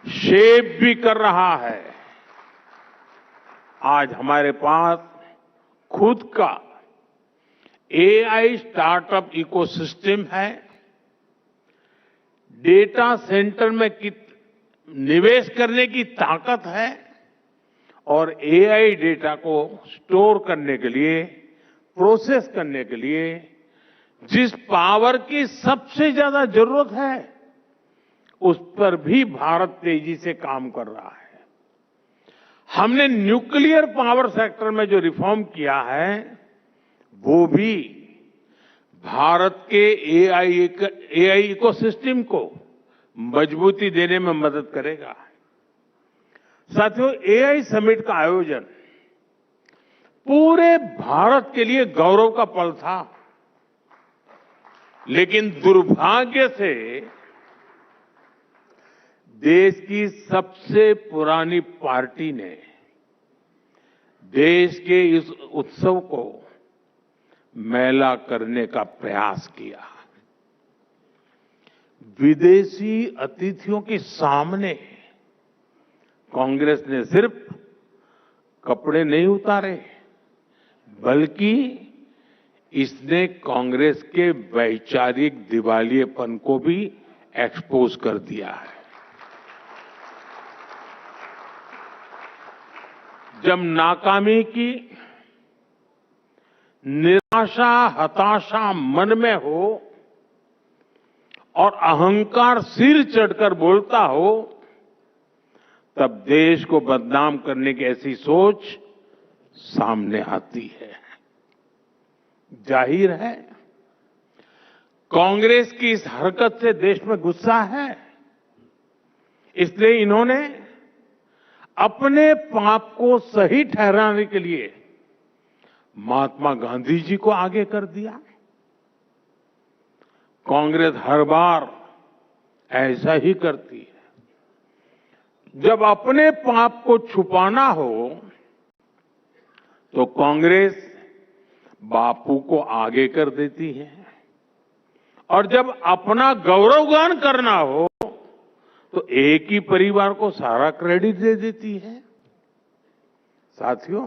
शेप भी कर रहा है। आज हमारे पास खुद का एआई स्टार्टअप इकोसिस्टम है। डेटा सेंटर में निवेश करने की ताकत है और एआई डेटा को स्टोर करने के लिए, प्रोसेस करने के लिए जिस पावर की सबसे ज्यादा जरूरत है, उस पर भी भारत तेजी से काम कर रहा है। हमने न्यूक्लियर पावर सेक्टर में जो रिफॉर्म किया है, वो भी भारत के एआई इकोसिस्टम को मजबूती देने में मदद करेगा। साथियों, एआई समिट का आयोजन पूरे भारत के लिए गौरव का पल था। लेकिन दुर्भाग्य से देश की सबसे पुरानी पार्टी ने देश के इस उत्सव को मैला करने का प्रयास किया। विदेशी अतिथियों के सामने कांग्रेस ने सिर्फ कपड़े नहीं उतारे, बल्कि इसने कांग्रेस के वैचारिक दिवालियेपन को भी एक्सपोज कर दिया है। जब नाकामी की निराशा, हताशा मन में हो और अहंकार सिर चढ़कर बोलता हो, तब देश को बदनाम करने की ऐसी सोच सामने आती है। जाहिर है, कांग्रेस की इस हरकत से देश में गुस्सा है। इसलिए इन्होंने अपने पाप को सही ठहराने के लिए महात्मा गांधी जी को आगे कर दिया। कांग्रेस हर बार ऐसा ही करती है। जब अपने पाप को छुपाना हो तो कांग्रेस बापू को आगे कर देती है, और जब अपना गौरवगान करना हो तो एक ही परिवार को सारा क्रेडिट दे देती है। साथियों,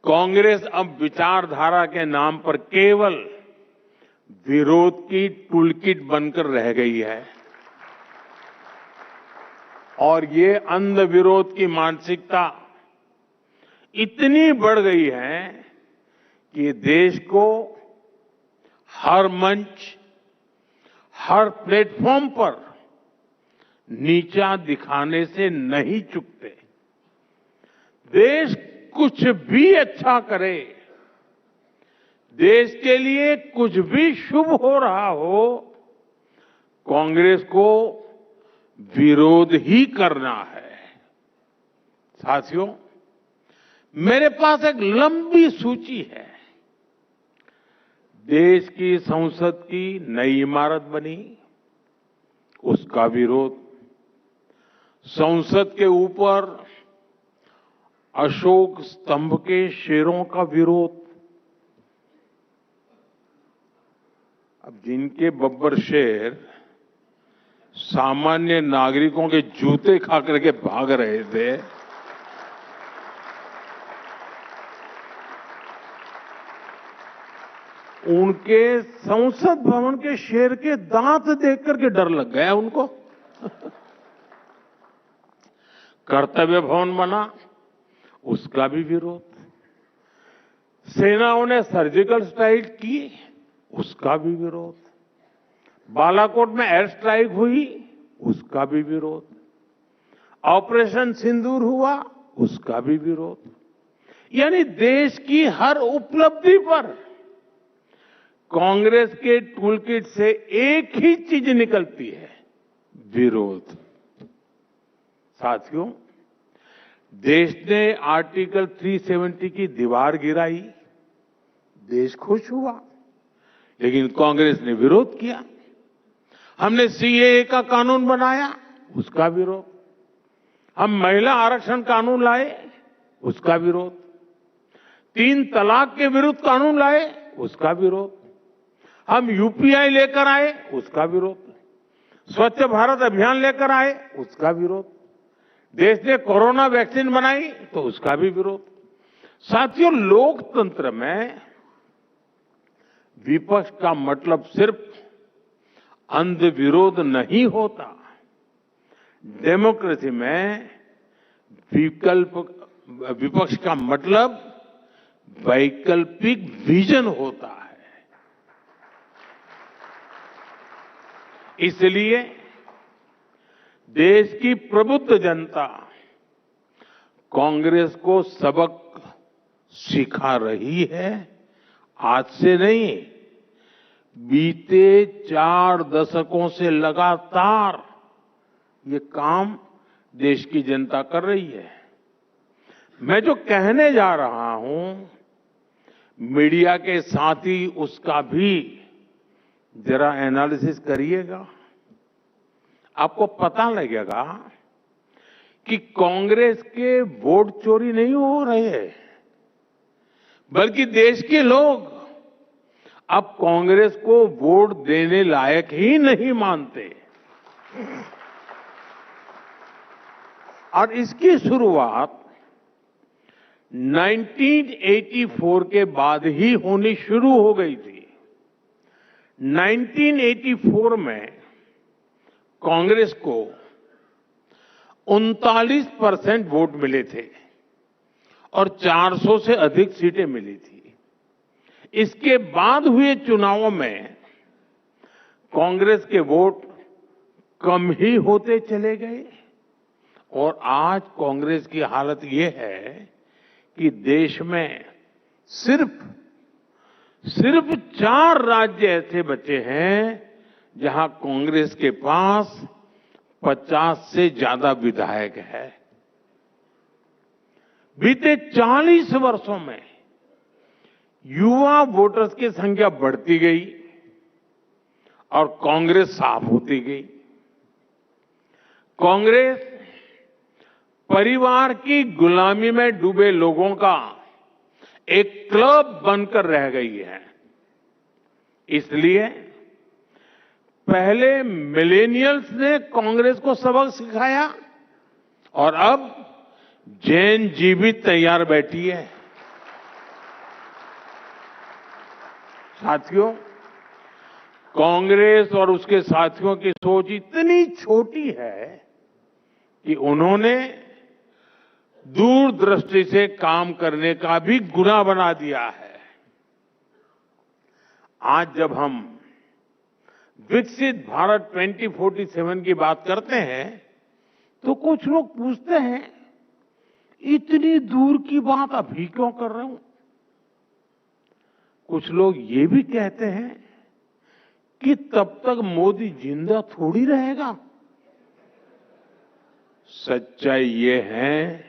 कांग्रेस अब विचारधारा के नाम पर केवल विरोध की टूलकिट बनकर रह गई है, और ये अंध विरोध की मानसिकता इतनी बढ़ गई है कि देश को हर मंच, हर प्लेटफॉर्म पर नीचा दिखाने से नहीं चूकते। देश कुछ भी अच्छा करे, देश के लिए कुछ भी शुभ हो रहा हो, कांग्रेस को विरोध ही करना है। साथियों, मेरे पास एक लंबी सूची है। देश की संसद की नई इमारत बनी, उसका विरोध। संसद के ऊपर अशोक स्तंभ के शेरों का विरोध। अब जिनके बब्बर शेर सामान्य नागरिकों के जूते खा करके भाग रहे थे, उनके संसद भवन के शेर के दांत देख करके डर लग गया उनको। कर्तव्य भवन बना, उसका भी विरोध। सेनाओं ने सर्जिकल स्ट्राइक की, उसका भी विरोध। बालाकोट में एयर स्ट्राइक हुई, उसका भी विरोध। ऑपरेशन सिंदूर हुआ, उसका भी विरोध। यानी देश की हर उपलब्धि पर कांग्रेस के टूलकिट से एक ही चीज निकलती है, विरोध। साथियों, देश ने आर्टिकल 370 की दीवार गिराई, देश खुश हुआ, लेकिन कांग्रेस ने विरोध किया। हमने सीएए का कानून बनाया, उसका विरोध। हम महिला आरक्षण कानून लाए, उसका विरोध। 3 तलाक के विरुद्ध कानून लाए, उसका विरोध। हम यूपीआई लेकर आए, उसका विरोध। स्वच्छ भारत अभियान लेकर आए, उसका विरोध। देश ने कोरोना वैक्सीन बनाई, तो उसका भी विरोध। साथियों, लोकतंत्र में विपक्ष का मतलब सिर्फ अंध विरोध नहीं होता। डेमोक्रेसी में विपक्ष का मतलब वैकल्पिक विजन होता है। इसलिए देश की प्रबुद्ध जनता कांग्रेस को सबक सिखा रही है, आज से नहीं, बीते 4 दशकों से लगातार ये काम देश की जनता कर रही है। मैं जो कहने जा रहा हूं, मीडिया के साथ ही उसका भी जरा एनालिसिस करिएगा, आपको पता लगेगा कि कांग्रेस के वोट चोरी नहीं हो रहे, बल्कि देश के लोग अब कांग्रेस को वोट देने लायक ही नहीं मानते। और इसकी शुरुआत 1984 के बाद ही होनी शुरू हो गई थी। 1984 में कांग्रेस को 39% वोट मिले थे और 400 से अधिक सीटें मिली थी। इसके बाद हुए चुनावों में कांग्रेस के वोट कम ही होते चले गए और आज कांग्रेस की हालत ये है कि देश में सिर्फ 4 राज्य ऐसे बचे हैं जहां कांग्रेस के पास 50 से ज्यादा विधायक है। बीते 40 वर्षों में युवा वोटर्स की संख्या बढ़ती गई और कांग्रेस साफ होती गई। कांग्रेस परिवार की गुलामी में डूबे लोगों का एक क्लब बनकर रह गई है। इसलिए पहले मिलेनियल्स ने कांग्रेस को सबक सिखाया और अब जेन जी भी तैयार बैठी है। साथियों, कांग्रेस और उसके साथियों की सोच इतनी छोटी है कि उन्होंने दूरदृष्टि से काम करने का भी गुनाह बना दिया है। आज जब हम विकसित भारत 2047 की बात करते हैं तो कुछ लोग पूछते हैं, इतनी दूर की बात अभी क्यों कर रहे हो? कुछ लोग ये भी कहते हैं कि तब तक मोदी जिंदा थोड़ी रहेगा। सच्चाई ये है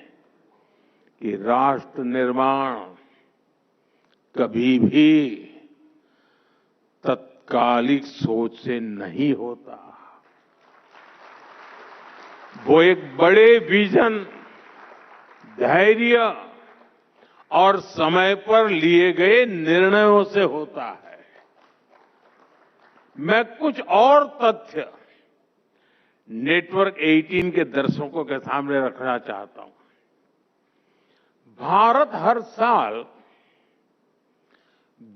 कि राष्ट्र निर्माण कभी भी तत्कालिक सोच से नहीं होता। वो एक बड़े विजन, धैर्य और समय पर लिए गए निर्णयों से होता है। मैं कुछ और तथ्य नेटवर्क 18 के दर्शकों के सामने रखना चाहता हूं। भारत हर साल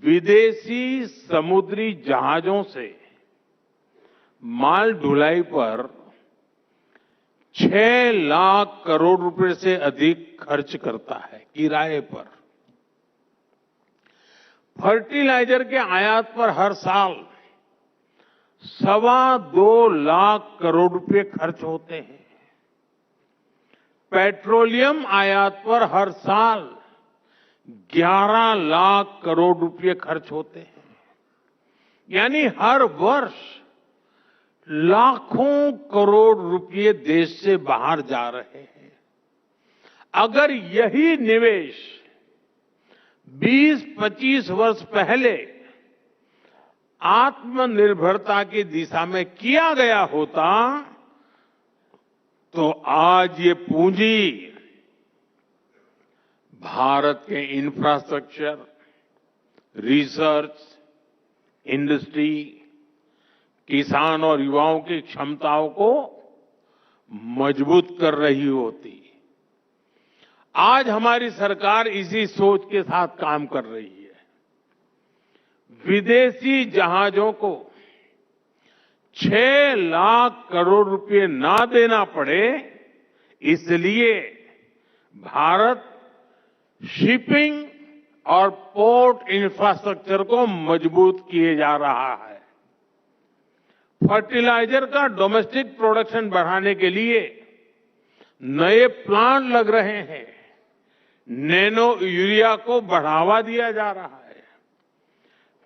विदेशी समुद्री जहाजों से माल ढुलाई पर 6 लाख करोड़ रुपए से अधिक खर्च करता है किराए पर। फर्टिलाइजर के आयात पर हर साल 2.25 लाख करोड़ रुपए खर्च होते हैं। पेट्रोलियम आयात पर हर साल 11 लाख करोड़ रुपए खर्च होते हैं। यानी हर वर्ष लाखों करोड़ रुपए देश से बाहर जा रहे हैं। अगर यही निवेश 20-25 वर्ष पहले आत्मनिर्भरता की दिशा में किया गया होता तो आज ये पूंजी भारत के इंफ्रास्ट्रक्चर, रिसर्च, इंडस्ट्री, किसान और युवाओं की क्षमताओं को मजबूत कर रही होती। आज हमारी सरकार इसी सोच के साथ काम कर रही है। विदेशी जहाजों को 6 लाख करोड़ रुपए ना देना पड़े, इसलिए भारत शिपिंग और पोर्ट इंफ्रास्ट्रक्चर को मजबूत किए जा रहा है। फर्टिलाइजर का डोमेस्टिक प्रोडक्शन बढ़ाने के लिए नए प्लांट लग रहे हैं। नैनो यूरिया को बढ़ावा दिया जा रहा है।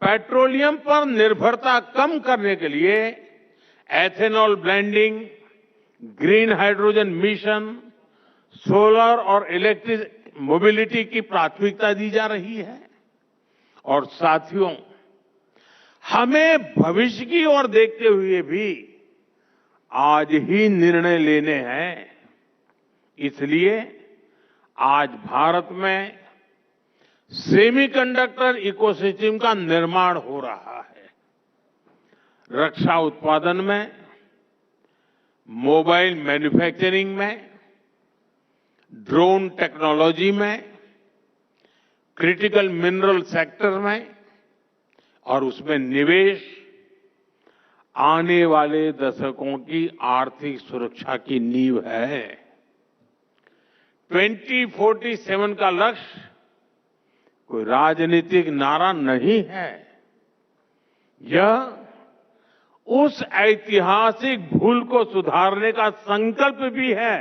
पेट्रोलियम पर निर्भरता कम करने के लिए ethanol blending, green hydrogen mission, solar और इलेक्ट्रिक मोबिलिटी की प्राथमिकता दी जा रही है। और साथियों, हमें भविष्य की ओर देखते हुए भी आज ही निर्णय लेने हैं। इसलिए आज भारत में सेमीकंडक्टर इकोसिस्टम का निर्माण हो रहा है। रक्षा उत्पादन में, मोबाइल मैन्युफैक्चरिंग में, ड्रोन टेक्नोलॉजी में, क्रिटिकल मिनरल सेक्टर में और उसमें निवेश आने वाले दशकों की आर्थिक सुरक्षा की नींव है। 2047 का लक्ष्य कोई राजनीतिक नारा नहीं है। यह उस ऐतिहासिक भूल को सुधारने का संकल्प भी है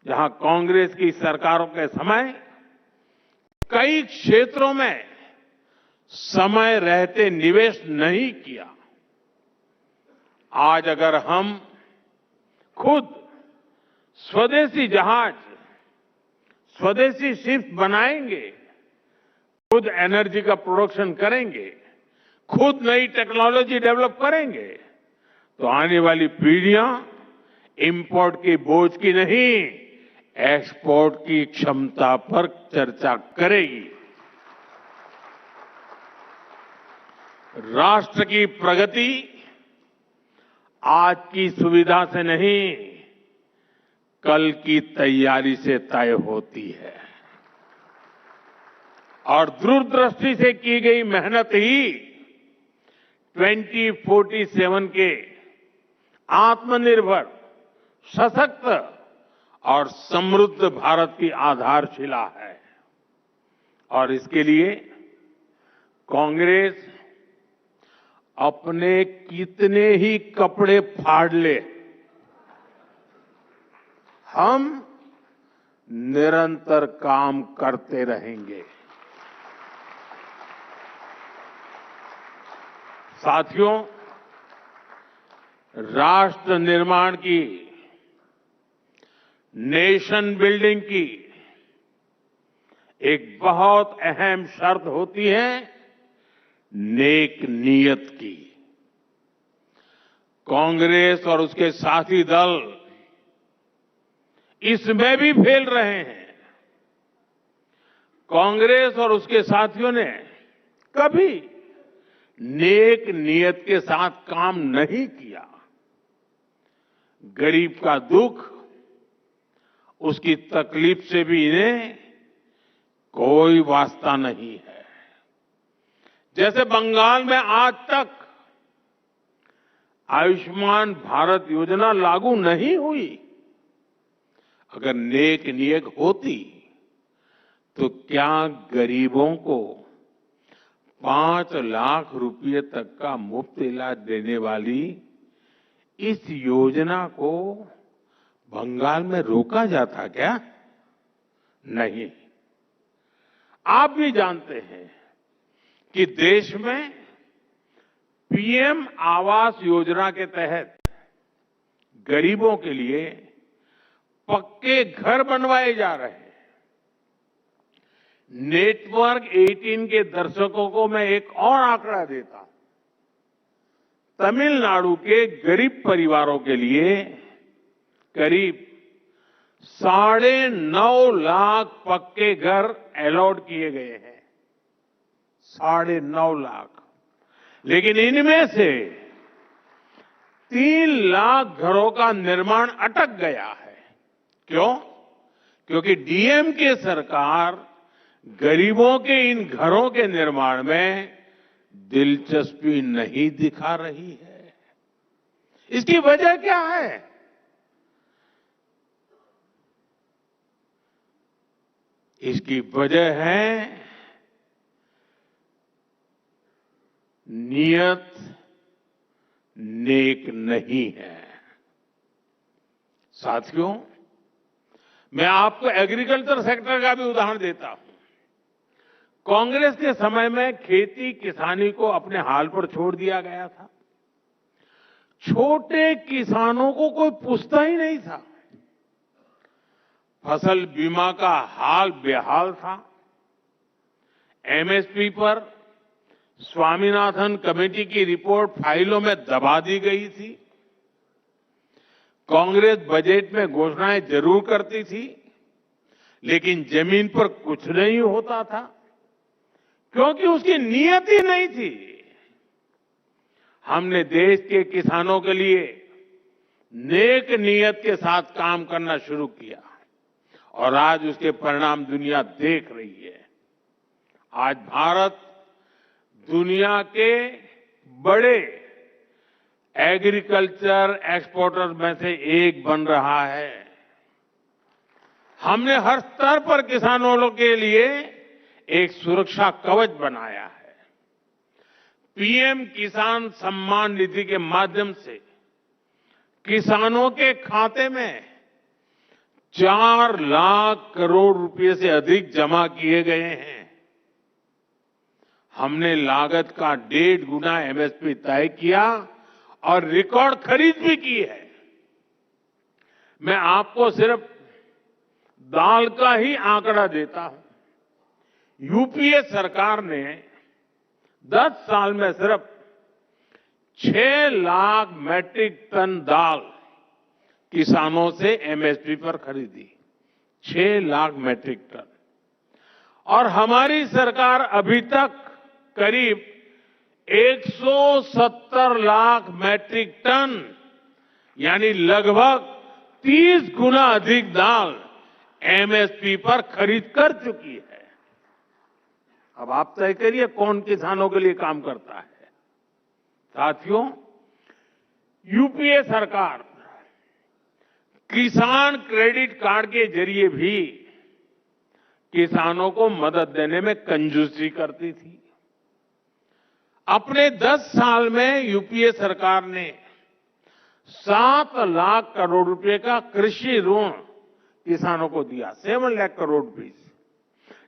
जहां कांग्रेस की सरकारों के समय कई क्षेत्रों में समय रहते निवेश नहीं किया। आज अगर हम खुद स्वदेशी जहाज, स्वदेशी शिप बनाएंगे, खुद एनर्जी का प्रोडक्शन करेंगे, खुद नई टेक्नोलॉजी डेवलप करेंगे, तो आने वाली पीढ़ियां इंपोर्ट की बोझ की नहीं, एक्सपोर्ट की क्षमता पर चर्चा करेगी। राष्ट्र की प्रगति आज की सुविधा से नहीं, कल की तैयारी से तय होती है और दूरदृष्टि से की गई मेहनत ही 2047 के आत्मनिर्भर, सशक्त और समृद्ध भारत की आधारशिला है। और इसके लिए कांग्रेस अपने कितने ही कपड़े फाड़ ले, हम निरंतर काम करते रहेंगे। साथियों, राष्ट्र निर्माण की, नेशन बिल्डिंग की एक बहुत अहम शर्त होती है नेक नीयत की। कांग्रेस और उसके साथी दल इसमें भी फेल रहे हैं। कांग्रेस और उसके साथियों ने कभी नेक नियत के साथ काम नहीं किया। गरीब का दुख, उसकी तकलीफ से भी इन्हें कोई वास्ता नहीं है। जैसे बंगाल में आज तक आयुष्मान भारत योजना लागू नहीं हुई, अगर नेक नियत होती तो क्या गरीबों को 5 लाख रुपए तक का मुफ्त इलाज देने वाली इस योजना को बंगाल में रोका जाता क्या? नहीं। आप भी जानते हैं कि देश में पीएम आवास योजना के तहत गरीबों के लिए पक्के घर बनवाए जा रहे हैं। नेटवर्क 18 के दर्शकों को मैं एक और आंकड़ा देता हूं। तमिलनाडु के गरीब परिवारों के लिए करीब 9.5 लाख पक्के घर अलॉट किए गए हैं। 9.5 लाख। लेकिन इनमें से 3 लाख घरों का निर्माण अटक गया है। क्यों? क्योंकि डीएमके सरकार गरीबों के इन घरों के निर्माण में दिलचस्पी नहीं दिखा रही है। इसकी वजह क्या है? इसकी वजह है नियत नेक नहीं है। साथियों, मैं आपको एग्रीकल्चर सेक्टर का भी उदाहरण देता हूं। कांग्रेस के समय में खेती किसानी को अपने हाल पर छोड़ दिया गया था। छोटे किसानों को कोई पूछता ही नहीं था। फसल बीमा का हाल बेहाल था। एमएसपी पर स्वामीनाथन कमेटी की रिपोर्ट फाइलों में दबा दी गई थी। कांग्रेस बजट में घोषणाएं जरूर करती थी, लेकिन जमीन पर कुछ नहीं होता था, क्योंकि उसकी नीयत ही नहीं थी। हमने देश के किसानों के लिए नेक नीयत के साथ काम करना शुरू किया और आज उसके परिणाम दुनिया देख रही है। आज भारत दुनिया के बड़े एग्रीकल्चर एक्सपोर्टर में से एक बन रहा है। हमने हर स्तर पर किसानों के लिए एक सुरक्षा कवच बनाया है। पीएम किसान सम्मान निधि के माध्यम से किसानों के खाते में 4 लाख करोड़ रुपए से अधिक जमा किए गए हैं। हमने लागत का 1.5 गुना एमएसपी तय किया और रिकॉर्ड खरीद भी की है। मैं आपको सिर्फ दाल का ही आंकड़ा देता हूं। यूपीए सरकार ने 10 साल में सिर्फ 6 लाख मैट्रिक टन दाल किसानों से एमएसपी पर खरीदी। 6 लाख मैट्रिक टन। और हमारी सरकार अभी तक करीब 170 लाख मैट्रिक टन यानी लगभग 30 गुना अधिक दाल एमएसपी पर खरीद कर चुकी है। अब आप तय करिए कौन किसानों के लिए काम करता है। साथियों, यूपीए सरकार किसान क्रेडिट कार्ड के जरिए भी किसानों को मदद देने में कंजूसी करती थी। अपने 10 साल में यूपीए सरकार ने 7 लाख करोड़ रुपए का कृषि ऋण किसानों को दिया, 7 लाख करोड़ रुपए,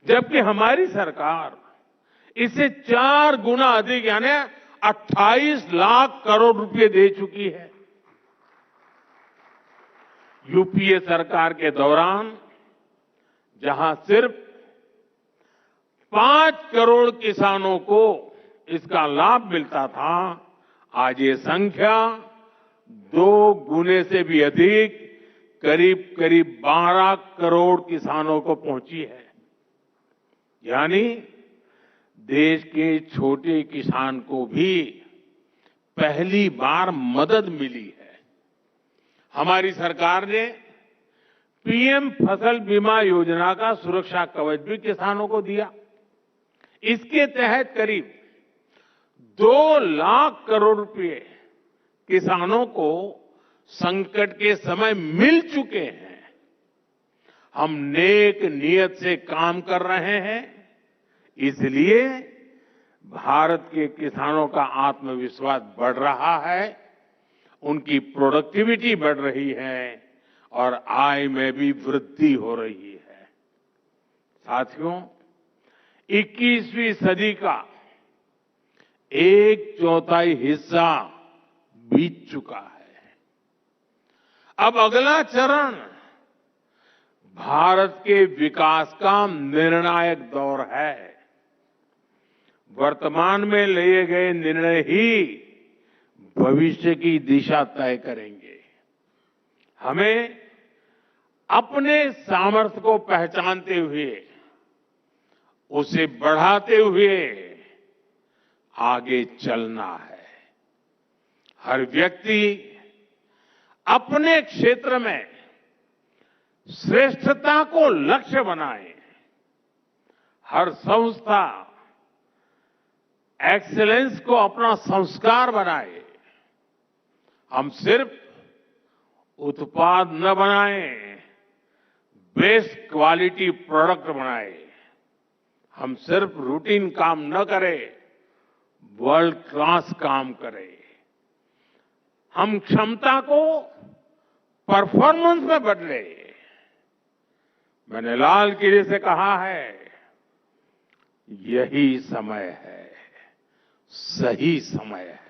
जबकि हमारी सरकार इसे 4 गुना अधिक यानी 28 लाख करोड़ रुपए दे चुकी है। यूपीए सरकार के दौरान जहां सिर्फ 5 करोड़ किसानों को इसका लाभ मिलता था, आज ये संख्या 2 गुने से भी अधिक करीब 12 करोड़ किसानों को पहुंची है। यानी देश के छोटे किसान को भी पहली बार मदद मिली है। हमारी सरकार ने पीएम फसल बीमा योजना का सुरक्षा कवच भी किसानों को दिया। इसके तहत करीब 2 लाख करोड़ रुपए किसानों को संकट के समय मिल चुके हैं। हम नेक नियत से काम कर रहे हैं, इसलिए भारत के किसानों का आत्मविश्वास बढ़ रहा है, उनकी प्रोडक्टिविटी बढ़ रही है और आय में भी वृद्धि हो रही है। साथियों, 21वीं सदी का 1/4 हिस्सा बीत चुका है। अब अगला चरण भारत के विकास का निर्णायक दौर है। वर्तमान में लिए गए निर्णय ही भविष्य की दिशा तय करेंगे। हमें अपने सामर्थ्य को पहचानते हुए उसे बढ़ाते हुए आगे चलना है। हर व्यक्ति अपने क्षेत्र में श्रेष्ठता को लक्ष्य बनाए। हर संस्था एक्सीलेंस को अपना संस्कार बनाए। हम सिर्फ उत्पाद न बनाएं, बेस्ट क्वालिटी प्रोडक्ट बनाए। हम सिर्फ रूटीन काम न करें, वर्ल्ड क्लास काम करें। हम क्षमता को परफॉर्मेंस में बदले। मैंने लाल किले से कहा है, यही समय है, सही समय है।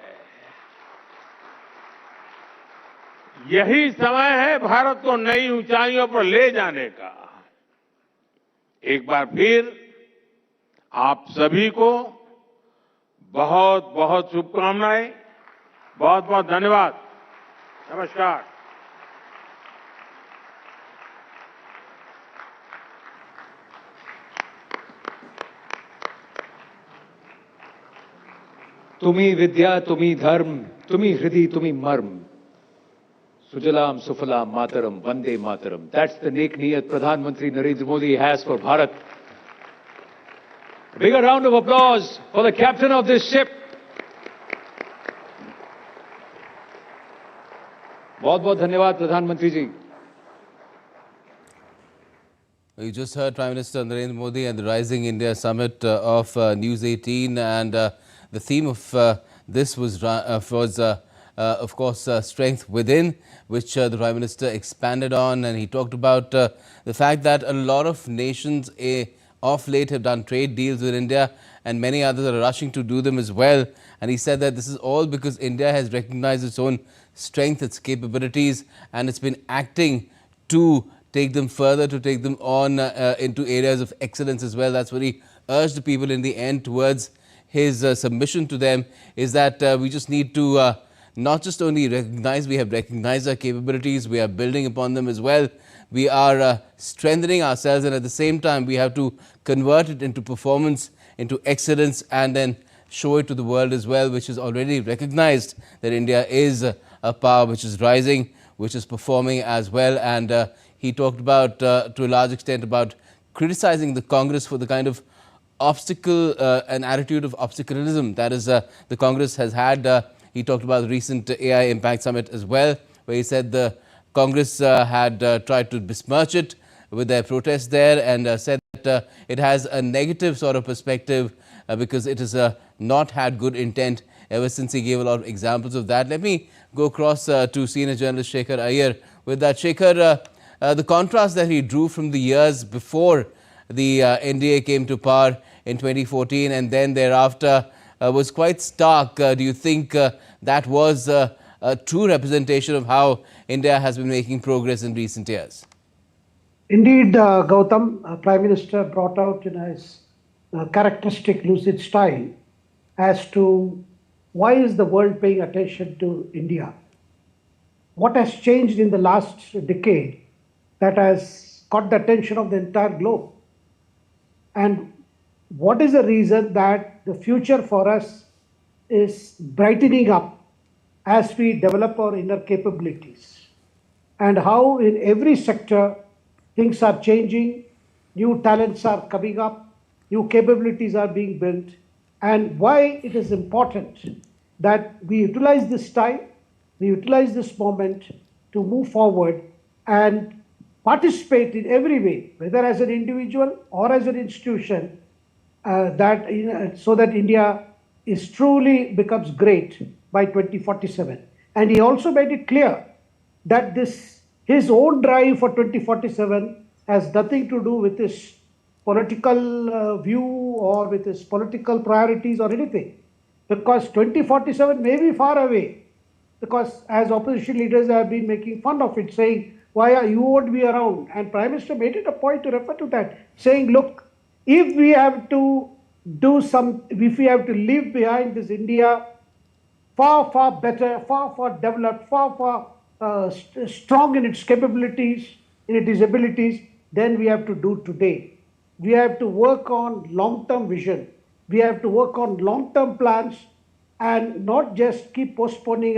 यही समय है भारत को नई ऊंचाइयों पर ले जाने का। एक बार फिर आप सभी को बहुत बहुत शुभकामनाएं, बहुत बहुत धन्यवाद। नमस्कार। तुम्ही विद्या, तुम्ही धर्म, तुम्ही हृदय, तुम्ही मर्म. Sujalam Sufalam Mataram Vande Mataram. That's the नेक नियत Pradhan Mantri Narendra Modi has for Bharat. A bigger round of applause for the captain of this ship. बहुत-बहुत धन्यवाद प्रधानमंत्री जी. You just heard Prime Minister Narendra Modi at the Rising India Summit of News 18, and the theme of this was of course, strength within, which the Prime Minister expanded on, and he talked about the fact that a lot of nations of late have done trade deals with India, and many others are rushing to do them as well. And he said that this is all because India has recognized its own strength, its capabilities, and it's been acting to take them further, to take them on into areas of excellence as well. That's what he urged the people in the end towards his submission to them, is that we just need to not just only recognize, we have recognized our capabilities, we are building upon them as well. We are strengthening ourselves, and at the same time we have to convert it into performance, into excellence, and then show it to the world as well, which is already recognized that India is a power which is rising, which is performing as well. And he talked about, to a large extent, about criticizing the Congress for the kind of obstacle, an attitude of obstaclism that is the Congress has had. He talked about the recent AI Impact Summit as well, where he said the Congress had tried to besmirch it with their protests there, and said that it has a negative sort of perspective because it has not had good intent ever since. He gave a lot of examples of that. Let me go across to senior journalist Shekhar Iyer with that. Shekhar, the contrast that he drew from the years before the NDA came to power in 2014 and then thereafter was quite stark. Do you think that was a true representation of how India has been making progress in recent years? Indeed, Gautam, Prime Minister brought out in his characteristic lucid style as to why is the world paying attention to India? What has changed in the last decade that has caught the attention of the entire globe? And what is the reason that the future for us is brightening up as we develop our inner capabilities? And how in every sector things are changing, new talents are coming up, new capabilities are being built, and why it is important that we utilize this time, we utilize this moment to move forward and participate in every way, whether as an individual or as an institution, so that India is truly becomes great by 2047. And he also made it clear that his own drive for 2047 has nothing to do with his political view or with his political priorities or anything, because 2047 may be far away, because as opposition leaders have been making fun of it, saying, why you won't be around? And Prime Minister made it a point to refer to that, saying, look, if we have to if we have to leave behind this India far, far better, far, far developed, far, far strong in its capabilities, in its abilities, then we have to do today. We have to work on long-term vision. We have to work on long-term plans and not just keep postponing,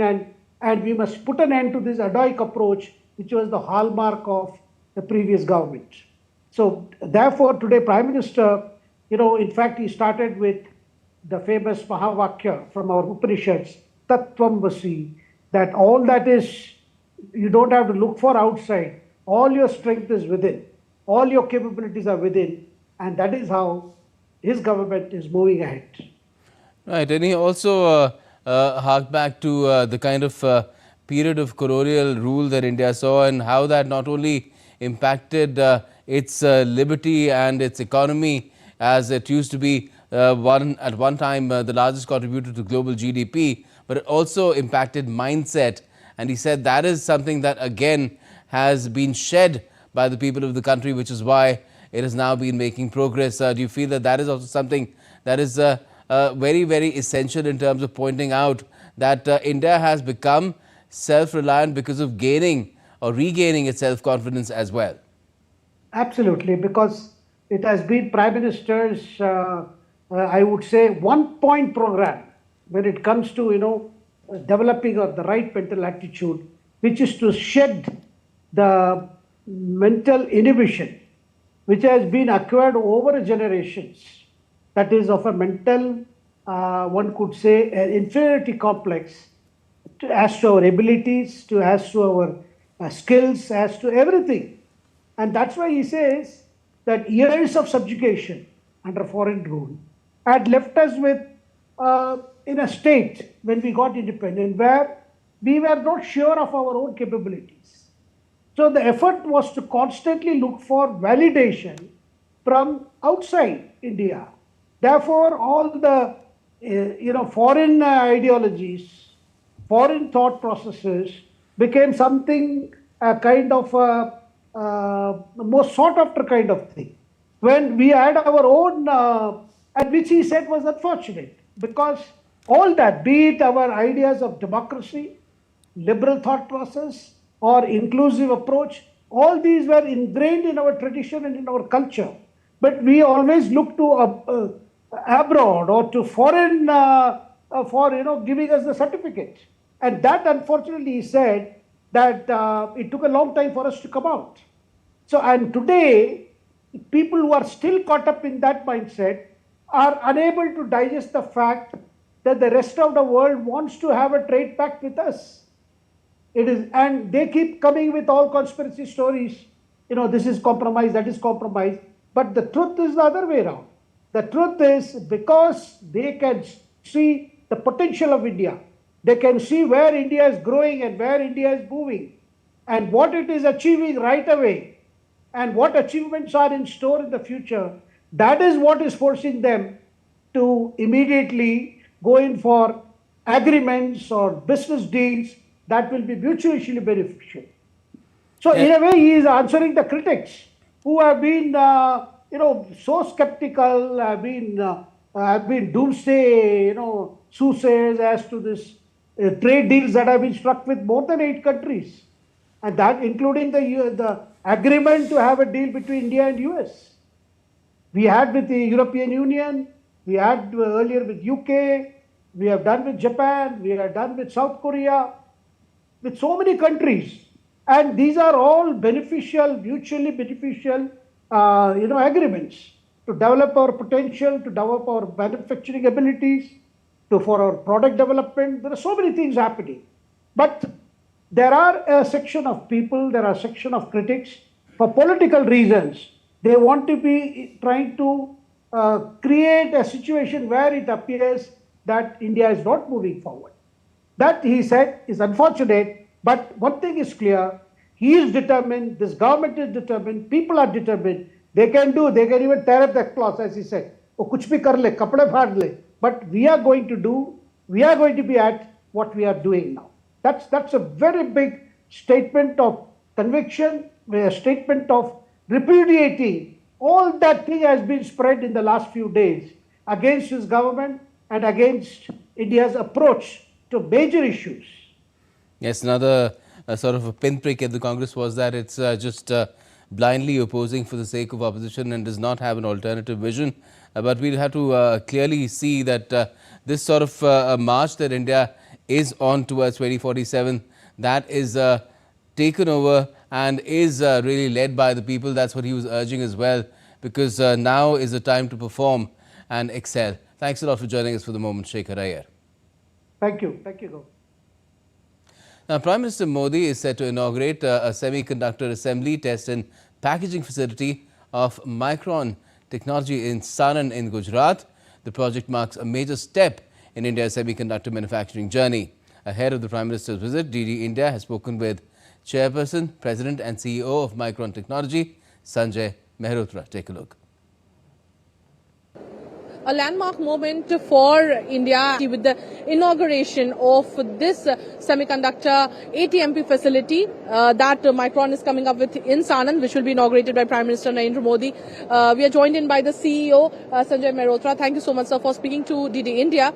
and we must put an end to this adhoc approach, which was the hallmark of the previous government. So therefore, today, Prime Minister, in fact, he started with the famous Mahavakya from our Upanishads, Tattvam Vasi, that all that is, you don't have to look for outside. All your strength is within. All your capabilities are within. And that is how his government is moving ahead. Right. And he also harked back to the kind of period of colonial rule that India saw, and how that not only impacted its liberty and its economy, as it used to be at one time the largest contributor to global GDP, but it also impacted mindset. And he said that is something that again has been shed by the people of the country, which is why it has now been making progress. Do you feel that that is also something that is very, very essential in terms of pointing out that India has become self-reliant because of gaining or regaining its self-confidence as well. Absolutely, because it has been Prime Minister's, I would say, one-point program when it comes to, developing of the right mental attitude, which is to shed the mental inhibition which has been acquired over generations, that is of a mental, one could say, an inferiority complex as to our abilities, as to our skills, as to everything. And that's why he says that years of subjugation under foreign rule had left us with, in a state when we got independent, where we were not sure of our own capabilities. So the effort was to constantly look for validation from outside India. Therefore, all the foreign ideologies, foreign thought processes became something kind of a more sought after kind of thing. When we had our own, and which he said was unfortunate, because all that, be it our ideas of democracy, liberal thought process, or inclusive approach, all these were ingrained in our tradition and in our culture. But we always look to abroad or to foreign for giving us the certificate. And that, unfortunately, he said that it took a long time for us to come out. So, and today, people who are still caught up in that mindset are unable to digest the fact that the rest of the world wants to have a trade pact with us. It is, and they keep coming with all conspiracy stories. This is compromise, that is compromise. But the truth is the other way around. The truth is, because they can see the potential of India, they can see where India is growing and where India is moving, and what it is achieving right away, and what achievements are in store in the future. That is what is forcing them to immediately go in for agreements or business deals that will be mutually beneficial. So in a way, he is answering the critics who have been, so skeptical, have been doomsday, soothsayers as to this trade deals that have been struck with more than 8 countries, and that including the agreement to have a deal between India and US. We had with the European Union, we had earlier with UK, we have done with Japan, we have done with South Korea, with so many countries, and these are all beneficial, mutually beneficial, agreements to develop our potential, to develop our manufacturing abilities, for our product development. There are so many things happening, but there are a section of people, there are a section of critics, for political reasons. They want to be trying to create a situation where it appears that India is not moving forward. That, he said, is unfortunate, but one thing is clear, he is determined, this government is determined, people are determined, they can even tear up the cloth, as he said, kuch bhi kar le, kapde phad le, but we are going to be at what we are doing now. That's a very big statement of conviction, a statement of repudiating all that thing has been spread in the last few days against his government and against India's approach to major issues. Yes, another sort of a pinprick at the Congress was that it's just blindly opposing for the sake of opposition and does not have an alternative vision. But we'll have to clearly see that this sort of a march that India is on towards 2047, that is taken over and is really led by the people. That's what he was urging as well, because now is the time to perform and excel. Thanks a lot for joining us for the moment, Shekhar Iyer. Thank you. Thank you, Gaurav. Now, Prime Minister Modi is set to inaugurate a semiconductor assembly, test and packaging facility of Micron Technology in Sanand in Gujarat. The project marks a major step in India's semiconductor manufacturing journey. Ahead of the Prime Minister's visit, DD India has spoken with Chairperson, President and CEO of Micron Technology, Sanjay Mehrotra. Take a look. a landmark moment for India with the inauguration of this semiconductor ATMP facility that Micron is coming up with in Sanand, which will be inaugurated by Prime Minister Narendra Modi. We are joined in by the CEO, Sanjay Mehrotra. Thank you so much, sir, for speaking to DD India.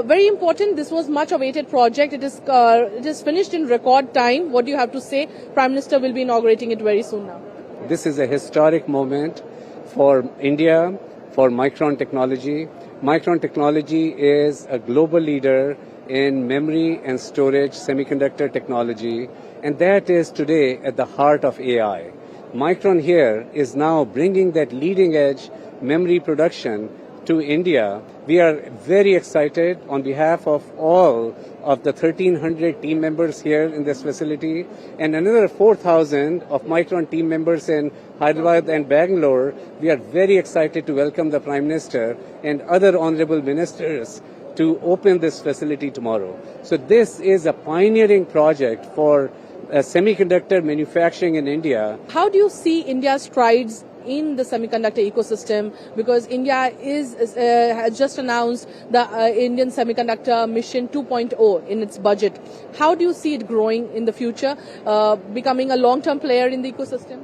Very important, this was much awaited project. It is finished in record time. What do you have to say? Prime Minister will be inaugurating it very soon now. This is a historic moment for India, for Micron Technology. Micron Technology is a global leader in memory and storage semiconductor technology, and that is today at the heart of AI. Micron here is now bringing that leading edge memory production to India. We are very excited on behalf of all of the 1,300 team members here in this facility and another 4,000 of Micron team members in Hyderabad and Bangalore. We are very excited to welcome the Prime Minister and other honorable ministers to open this facility tomorrow. So this is a pioneering project for semiconductor manufacturing in India. How do you see India's strides in the semiconductor ecosystem, because India has just announced the Indian Semiconductor Mission 2.0 in its budget. How do you see it growing in the future, becoming a long-term player in the ecosystem?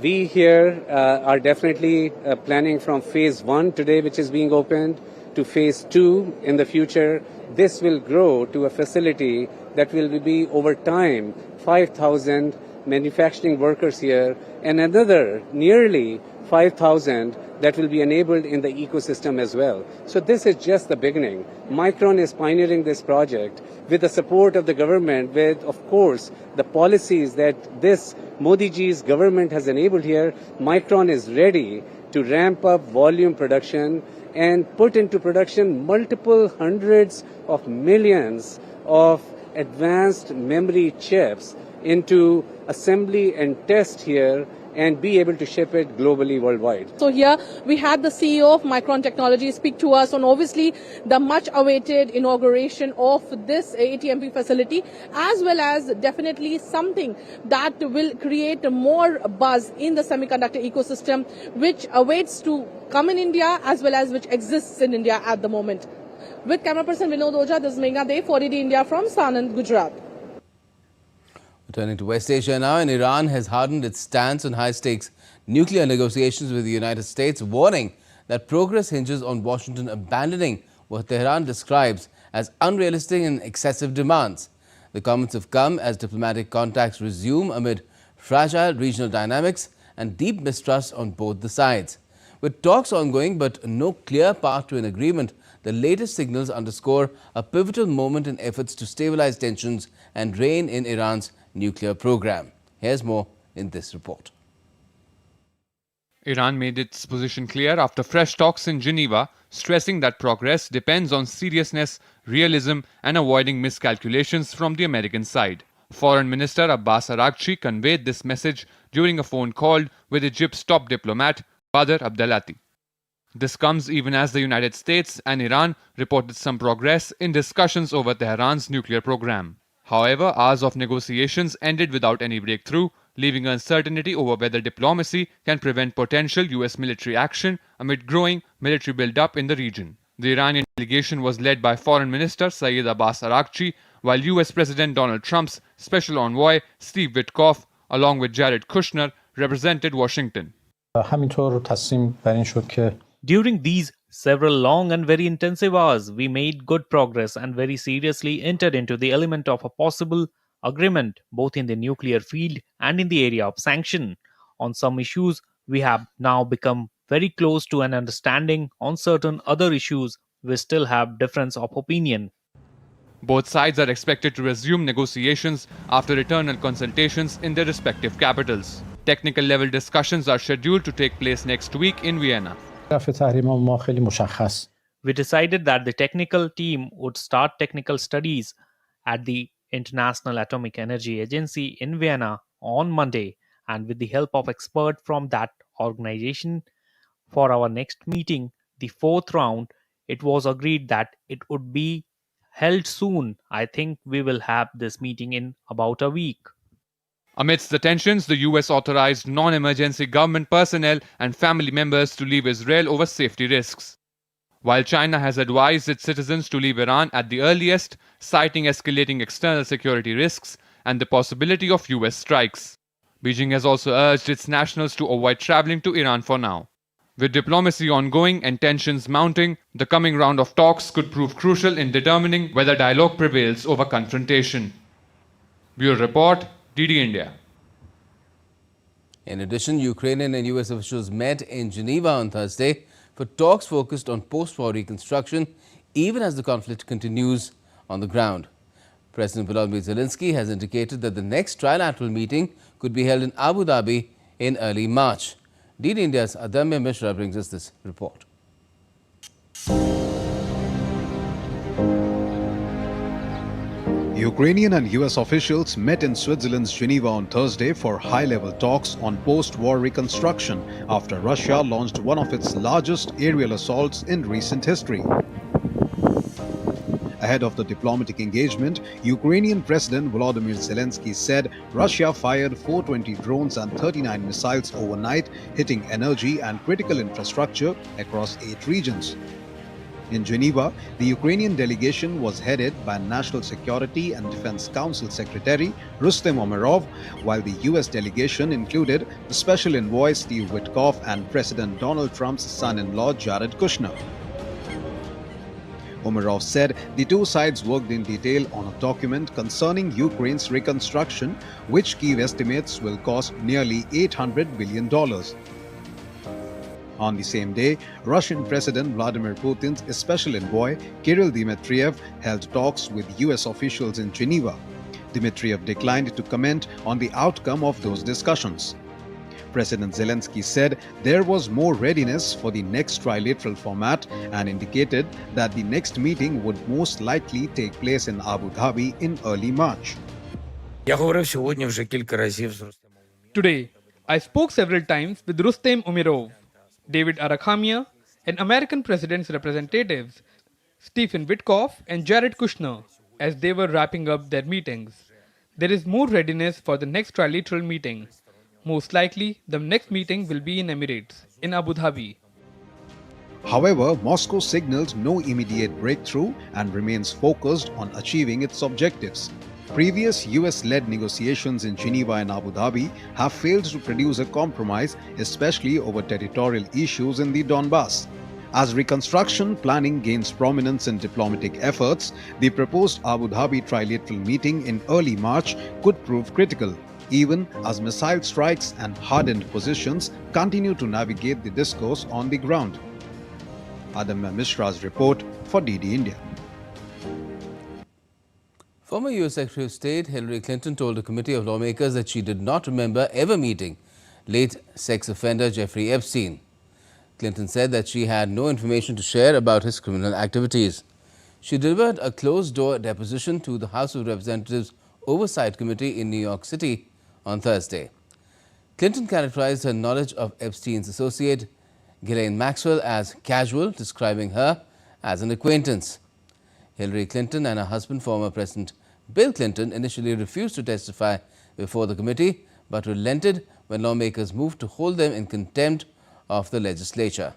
We here are definitely planning from phase 1 today, which is being opened, to phase 2 in the future. This will grow to a facility that will be over time 5,000 manufacturing workers here and another nearly 5,000 that will be enabled in the ecosystem as well. So this is just the beginning. Micron is pioneering this project with the support of the government, with, of course, the policies that this Modi ji's government has enabled here. Micron is ready to ramp up volume production and put into production multiple hundreds of millions of advanced memory chips into assembly and test here and be able to ship it globally worldwide. So here we had the CEO of Micron Technology speak to us on obviously the much awaited inauguration of this ATMP facility, as well as definitely something that will create more buzz in the semiconductor ecosystem, which awaits to come in India as well as which exists in India at the moment. With camera person Vinod Oja, this is Megha Dev for DD India from Sanand, Gujarat. Turning to West Asia now, and Iran has hardened its stance on high-stakes nuclear negotiations with the United States, warning that progress hinges on Washington abandoning what Tehran describes as unrealistic and excessive demands. The comments have come as diplomatic contacts resume amid fragile regional dynamics and deep mistrust on both the sides. With talks ongoing but no clear path to an agreement, the latest signals underscore a pivotal moment in efforts to stabilize tensions and rein in Iran's nuclear program. Here's more in this report. Iran made its position clear after fresh talks in Geneva, stressing that progress depends on seriousness, realism and avoiding miscalculations from the American side. Foreign Minister Abbas Araghchi conveyed this message during a phone call with Egypt's top diplomat Badr Abdelati. This comes even as the United States and Iran reported some progress in discussions over Tehran's nuclear program. However, hours of negotiations ended without any breakthrough, leaving uncertainty over whether diplomacy can prevent potential US military action amid growing military build-up in the region. The Iranian delegation was led by Foreign Minister Saeed Abbas Araghchi, while US President Donald Trump's special envoy Steve Witkoff, along with Jared Kushner, represented Washington. During these several long and very intensive hours, we made good progress and very seriously entered into the element of a possible agreement both in the nuclear field and in the area of sanction. On some issues, we have now become very close to an understanding. On certain other issues, we still have difference of opinion. Both sides are expected to resume negotiations after internal consultations in their respective capitals. Technical level discussions are scheduled to take place next week in Vienna. We decided that the technical team would start technical studies at the International Atomic Energy Agency in Vienna on Monday, and with the help of experts from that organization for our next meeting, the fourth round, it was agreed that it would be held soon. I think we will have this meeting in about a week. Amidst the tensions, the US authorized non-emergency government personnel and family members to leave Israel over safety risks, while China has advised its citizens to leave Iran at the earliest, citing escalating external security risks and the possibility of US strikes. Beijing has also urged its nationals to avoid traveling to Iran for now. With diplomacy ongoing and tensions mounting, the coming round of talks could prove crucial in determining whether dialogue prevails over confrontation. Bureau Report, DD India. In addition, Ukrainian and US officials met in Geneva on Thursday for talks focused on post-war reconstruction, even as the conflict continues on the ground. President Volodymyr Zelensky has indicated that the next trilateral meeting could be held in Abu Dhabi in early March. DD India's Adamya Mishra brings us this report. Ukrainian and US officials met in Switzerland's Geneva on Thursday for high-level talks on post-war reconstruction after Russia launched one of its largest aerial assaults in recent history. Ahead of the diplomatic engagement, Ukrainian President Volodymyr Zelensky said Russia fired 420 drones and 39 missiles overnight, hitting energy and critical infrastructure across 8 regions. In Geneva, the Ukrainian delegation was headed by National Security and Defense Council Secretary Rustem Umerov, while the US delegation included the Special Envoy Steve Witkoff and President Donald Trump's son-in-law Jared Kushner. Umerov said the two sides worked in detail on a document concerning Ukraine's reconstruction, which Kyiv estimates will cost nearly $800 billion. On the same day, Russian President Vladimir Putin's special envoy Kirill Dmitriev held talks with US officials in Geneva. Dmitriev declined to comment on the outcome of those discussions. President Zelensky said there was more readiness for the next trilateral format and indicated that the next meeting would most likely take place in Abu Dhabi in early March. Today, I spoke several times with Rustem Umerov, David Arakhamia, and American president's representatives, Stephen Witkoff and Jared Kushner, as they were wrapping up their meetings. There is more readiness for the next trilateral meeting. Most likely, the next meeting will be in Emirates, in Abu Dhabi. However, Moscow signaled no immediate breakthrough and remains focused on achieving its objectives. Previous US-led negotiations in Geneva and Abu Dhabi have failed to produce a compromise, especially over territorial issues in the Donbass. As reconstruction planning gains prominence in diplomatic efforts, the proposed Abu Dhabi trilateral meeting in early March could prove critical, even as missile strikes and hardened positions continue to navigate the discourse on the ground. Adamya Mishra's report for DD India. Former US Secretary of State Hillary Clinton told a committee of lawmakers that she did not remember ever meeting late sex offender Jeffrey Epstein. Clinton said that she had no information to share about his criminal activities. She delivered a closed-door deposition to the House of Representatives Oversight Committee in New York City on Thursday. Clinton characterized her knowledge of Epstein's associate, Ghislaine Maxwell, as casual, describing her as an acquaintance. Hillary Clinton and her husband, former President Bill Clinton, initially refused to testify before the committee, but relented when lawmakers moved to hold them in contempt of the legislature.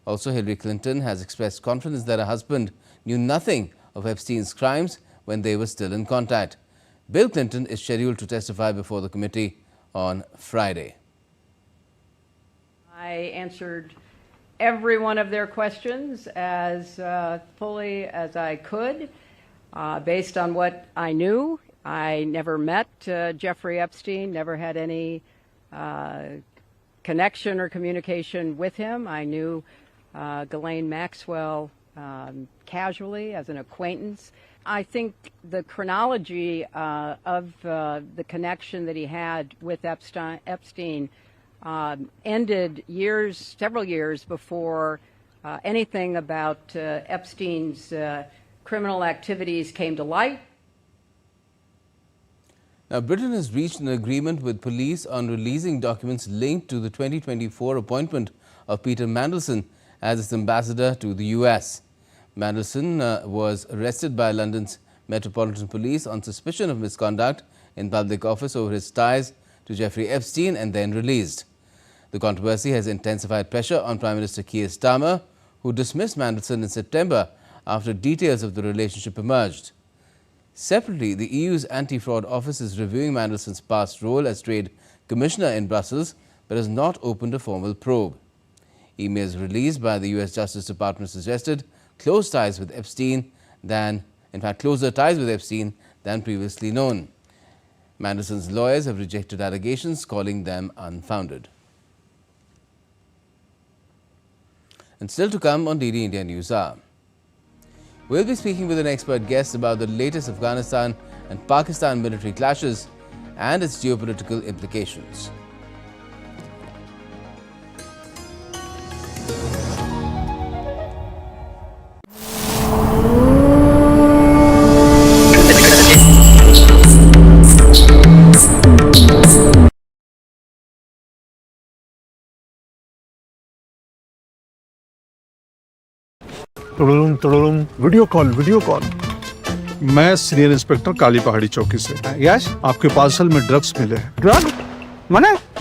Also, Hillary Clinton has expressed confidence that her husband knew nothing of Epstein's crimes when they were still in contact. Bill Clinton is scheduled to testify before the committee on Friday. I answered every one of their questions as fully as I could, based on what I knew. I never met Jeffrey Epstein, never had any connection or communication with him. I knew Ghislaine Maxwell casually as an acquaintance. I think the chronology of the connection that he had with Epstein ended several years before anything about Epstein's criminal activities came to light. Now, Britain has reached an agreement with police on releasing documents linked to the 2024 appointment of Peter Mandelson as its ambassador to the US. Mandelson was arrested by London's Metropolitan Police on suspicion of misconduct in public office over his ties to Jeffrey Epstein and then released. The controversy has intensified pressure on Prime Minister Keir Starmer, who dismissed Mandelson in September after details of the relationship emerged. Separately, the EU's anti-fraud office is reviewing Mandelson's past role as trade commissioner in Brussels, but has not opened a formal probe. Emails released by the US Justice Department suggested closer ties with Epstein than previously known. Mandelson's lawyers have rejected allegations, calling them unfounded. And still to come on DD India News Hour. We'll be speaking with an expert guest about the latest Afghanistan and Pakistan military clashes and its geopolitical implications. Video call. मैं senior inspector काली पहाड़ी चौकी से। Yes, आपके parcel में drugs मिले हैं। Drug?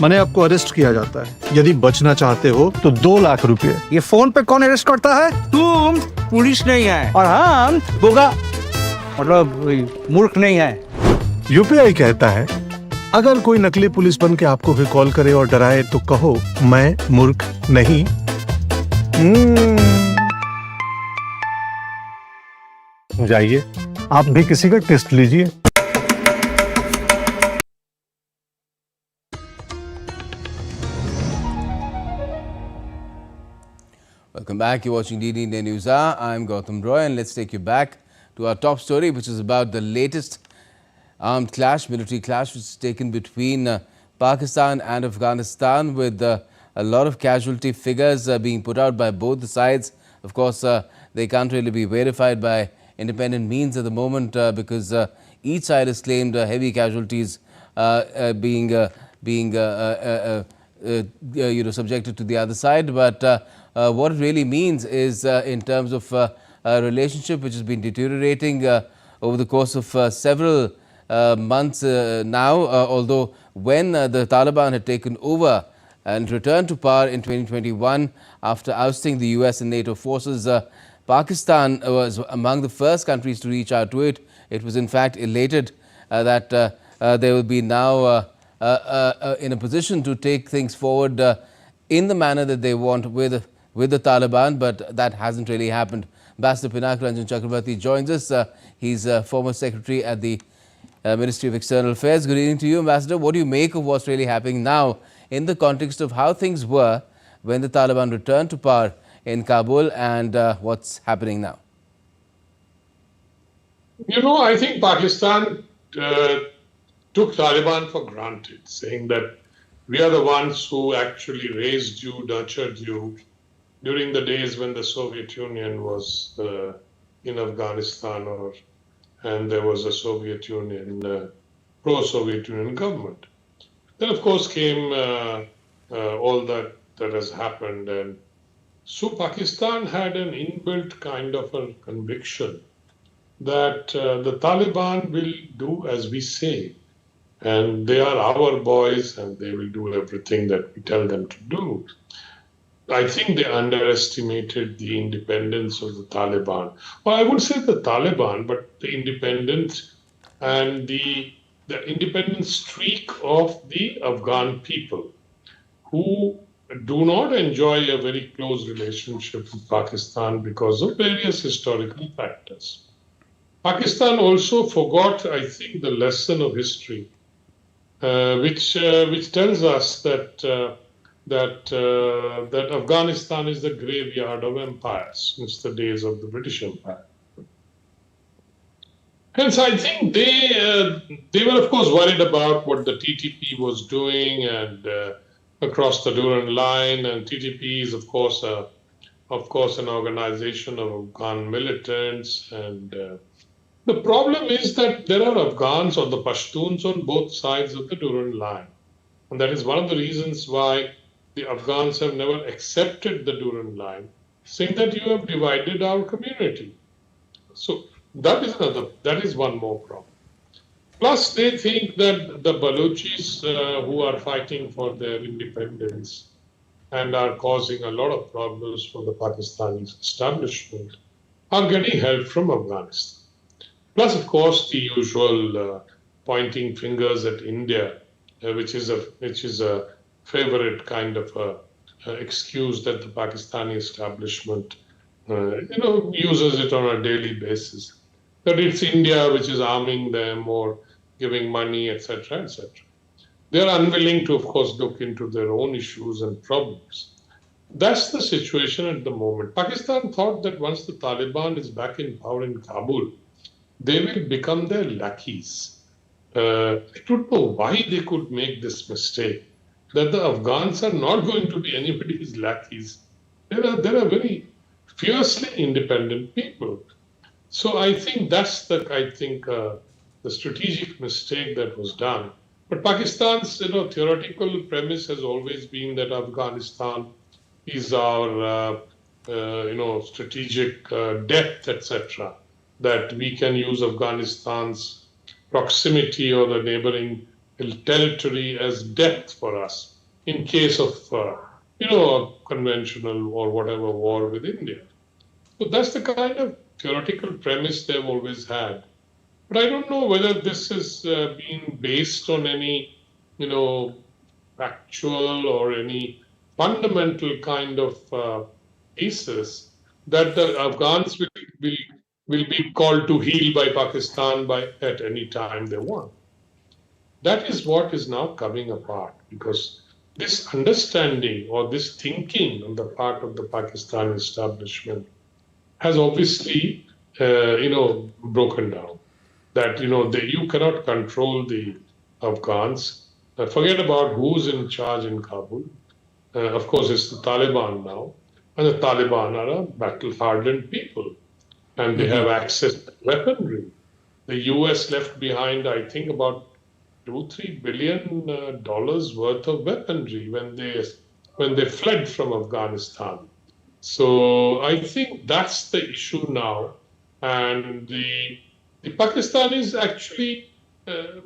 मने आपको अरेस्ट किया जाता है। यदि बचना चाहते हो तो 2 लाख रुपए। ये फोन पे कौन अरेस्ट करता है? तुम पुलिस नहीं है और हम बोगा मतलब मूर्ख नहीं है। यूपीआई कहता है, अगर कोई नकली पुलिस बन के आपको भी कॉल करे और डराए तो कहो मैं मूर्ख नहीं। जाइए, आप भी किसी का टेस्ट लीजिए। Welcome back. You're watching DD India News Hour. I'm Gautam Roy, and let's take you back to our top story, which is about the latest armed clash, military clash, which is taken between Pakistan and Afghanistan, with a lot of casualty figures being put out by both the sides. Of course, they can't really be verified by independent means at the moment because each side has claimed heavy casualties being subjected to the other side. But what it really means is in terms of a relationship which has been deteriorating over the course of several months now, although when the Taliban had taken over and returned to power in 2021 after ousting the US and NATO forces, Pakistan was among the first countries to reach out to it. It was in fact elated that they will be now in a position to take things forward in the manner that they want with the Taliban, but that hasn't really happened. Ambassador Pinak Ranjan Chakrabarti joins us. He's former secretary at the Ministry of External Affairs. Good evening to you, Ambassador. What do you make of what's really happening now in the context of how things were when the Taliban returned to power in Kabul and what's happening now? I think Pakistan took Taliban for granted, saying that we are the ones who actually raised you, nurtured you during the days when the Soviet Union was in Afghanistan, and there was a Soviet Union, pro-Soviet Union government. Then, of course, came all that has happened, and so Pakistan had an inbuilt kind of a conviction that the Taliban will do as we say, and they are our boys, and they will do everything that we tell them to do. I think they underestimated the independence of the Taliban. Well, I would say the Taliban, but the independence and the independent streak of the Afghan people, who do not enjoy a very close relationship with Pakistan because of various historical factors. Pakistan also forgot, I think, the lesson of history, which tells us that Afghanistan is the graveyard of empires since the days of the British Empire. Hence, I think they were, of course, worried about what the TTP was doing and across the Durand line. And TTP is, of course, an organization of Afghan militants. And the problem is that there are Afghans or the Pashtuns on both sides of the Durand line, and that is one of the reasons why the Afghans have never accepted the Durand line, saying that you have divided our community. So that is one more problem. Plus, they think that the Baluchis who are fighting for their independence and are causing a lot of problems for the Pakistani establishment are getting help from Afghanistan. Plus, of course, the usual pointing fingers at India, which is a favorite kind of excuse that the Pakistani establishment, uses it on a daily basis. That it's India which is arming them or giving money, etc., etc. They are unwilling to, of course, look into their own issues and problems. That's the situation at the moment. Pakistan thought that once the Taliban is back in power in Kabul, they will become their lackeys. I don't know why they could make this mistake, that the Afghans are not going to be anybody's lackeys. They are very fiercely independent people. So I think that's the strategic mistake that was done. But Pakistan's theoretical premise has always been that Afghanistan is our strategic depth, etc. That we can use Afghanistan's proximity or the neighboring territory as depth for us in case of a conventional or whatever war with India. So that's the kind of theoretical premise they've always had. But I don't know whether this has been based on any, factual or any fundamental kind of basis that the Afghans will be called to heel by Pakistan at any time they want. That is what is now coming apart, because this understanding or this thinking on the part of the Pakistan establishment has obviously, broken down. That, you cannot control the Afghans. Forget about who's in charge in Kabul. Of course, it's the Taliban now. And the Taliban are a battle-hardened people. And they have access to weaponry. The US left behind, I think, about $2-3 billion worth of weaponry when they fled from Afghanistan. So I think that's the issue now. And the Pakistanis actually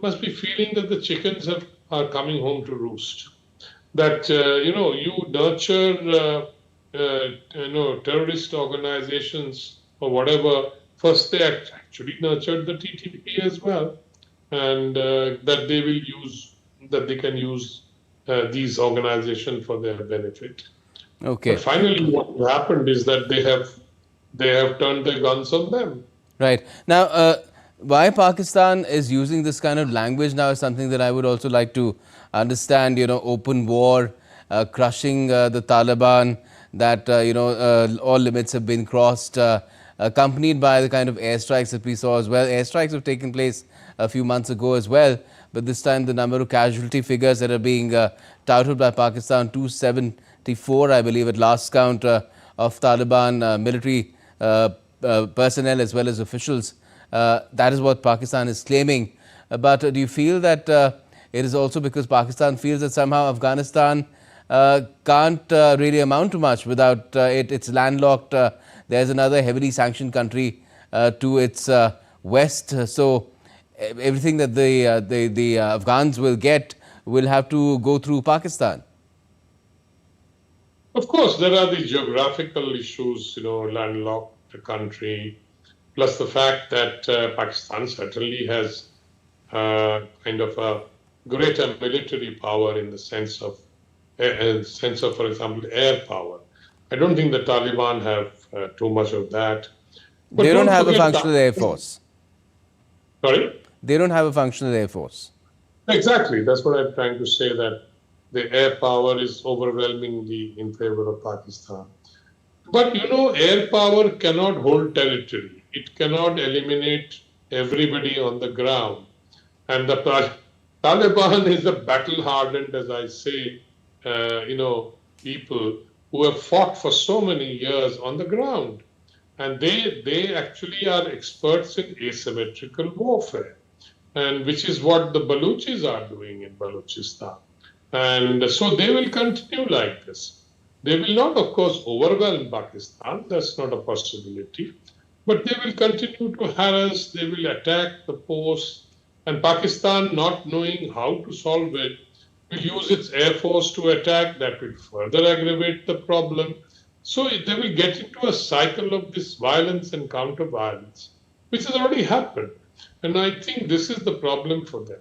must be feeling that the chickens are coming home to roost. That, you nurture, terrorist organizations or whatever. First, they actually nurtured the TTP as well. And that they can use these organizations for their benefit. Okay. But finally, what happened is that they have turned their guns on them. Right. Now, why Pakistan is using this kind of language now is something that I would also like to understand. Open war, crushing the Taliban, that all limits have been crossed, accompanied by the kind of airstrikes that we saw as well. Airstrikes have taken place a few months ago as well, but this time the number of casualty figures that are being touted by Pakistan, 274, I believe, at last count, of Taliban military personnel as well as officials. That is what Pakistan is claiming. But do you feel that it is also because Pakistan feels that somehow Afghanistan can't really amount to much without it's landlocked? There's another heavily sanctioned country to its west. So everything that the Afghans will get will have to go through Pakistan. Of course, there are the geographical issues, landlocked country, plus the fact that Pakistan certainly has kind of a greater military power in the sense of, for example, air power. I don't think the Taliban have too much of that. But they don't have a functional air force. Sorry? They don't have a functional air force. Exactly. That's what I'm trying to say, that the air power is overwhelmingly in favor of Pakistan. But, air power cannot hold territory. It cannot eliminate everybody on the ground. And the Taliban is a battle-hardened, as I say, people who have fought for so many years on the ground. And they actually are experts in asymmetrical warfare, and which is what the Baluchis are doing in Balochistan. And so they will continue like this. They will not, of course, overwhelm Pakistan. That's not a possibility. But they will continue to harass. They will attack the posts. And Pakistan, not knowing how to solve it, will use its air force to attack. That will further aggravate the problem. So they will get into a cycle of this violence and counter-violence, which has already happened. And I think this is the problem for them.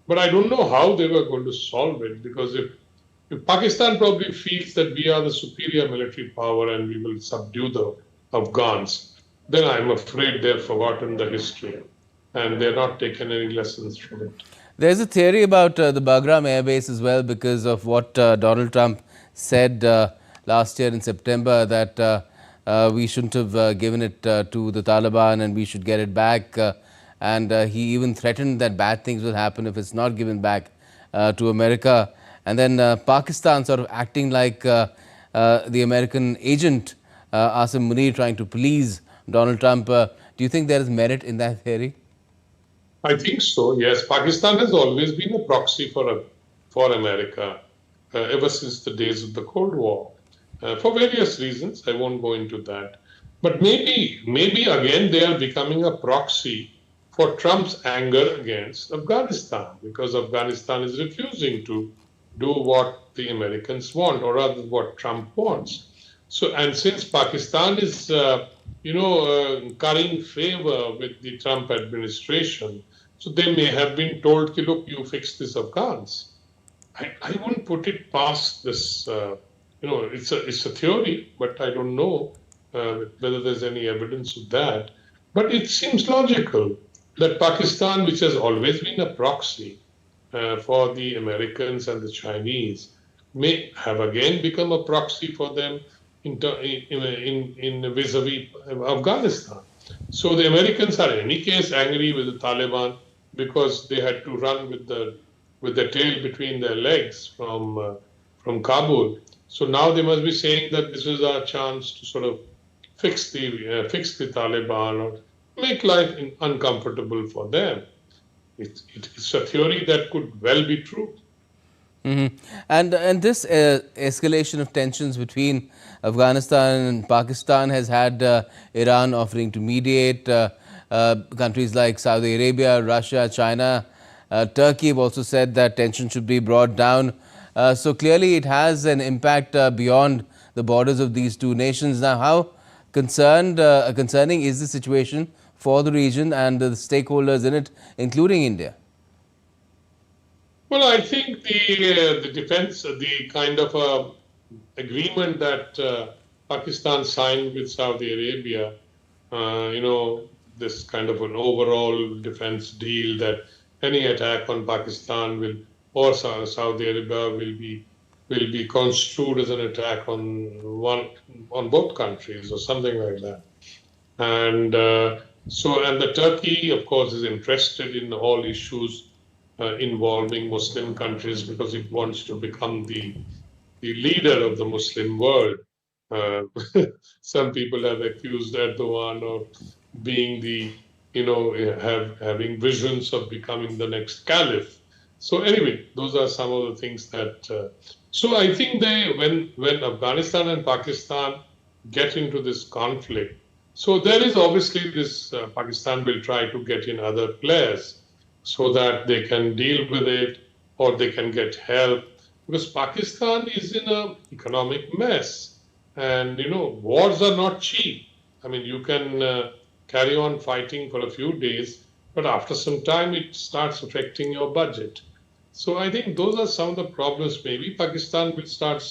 But I don't know how they were going to solve it, because if Pakistan probably feels that we are the superior military power and we will subdue the Afghans, then I'm afraid they've forgotten the history and they're not taken any lessons from it. There's a theory about the Bagram Air Base as well, because of what Donald Trump said last year in September, that we shouldn't have given it to the Taliban and we should get it back. And he even threatened that bad things will happen if it's not given back to America. And then Pakistan sort of acting like the American agent, Asim Munir, trying to please Donald Trump. Do you think there is merit in that theory? I think so, yes. Pakistan has always been a proxy for America ever since the days of the Cold War, for various reasons. I won't go into that. But maybe again they are becoming a proxy for Trump's anger against Afghanistan, because Afghanistan is refusing to do what the Americans want, or rather what Trump wants. So, and since Pakistan is, currying favor with the Trump administration, so they may have been told, look, you fix this Afghans. I wouldn't put it past this, it's a theory, but I don't know whether there's any evidence of that. But it seems logical that Pakistan, which has always been a proxy for the Americans and the Chinese, may have again become a proxy for them in vis-a-vis Afghanistan. So the Americans are in any case angry with the Taliban because they had to run with the tail between their legs from Kabul. So now they must be saying that this is our chance to sort of fix the Taliban or make life uncomfortable for them. It's a theory that could well be true. Mm-hmm. And this escalation of tensions between Afghanistan and Pakistan has had Iran offering to mediate. Countries like Saudi Arabia, Russia, China, Turkey have also said that tension should be brought down. So clearly it has an impact beyond the borders of these two nations. Now, how concerning is the situation for the region and the stakeholders in it, including India? Well, I think the defense, the kind of agreement that Pakistan signed with Saudi Arabia, this kind of an overall defense deal that any attack on Pakistan or Saudi Arabia will be construed as an attack on both countries or something like that. And the Turkey, of course, is interested in all issues involving Muslim countries because it wants to become the leader of the Muslim world. Some people have accused Erdogan of being having visions of becoming the next caliph. So anyway, those are some of the things that. So I think when Afghanistan and Pakistan get into this conflict, so there is obviously this. Pakistan will try to get in other players so that they can deal with it or they can get help, because Pakistan is in an economic mess, and wars are not cheap. I mean, you can carry on fighting for a few days, but after some time it starts affecting your budget. So I think those are some of the problems. Maybe Pakistan will start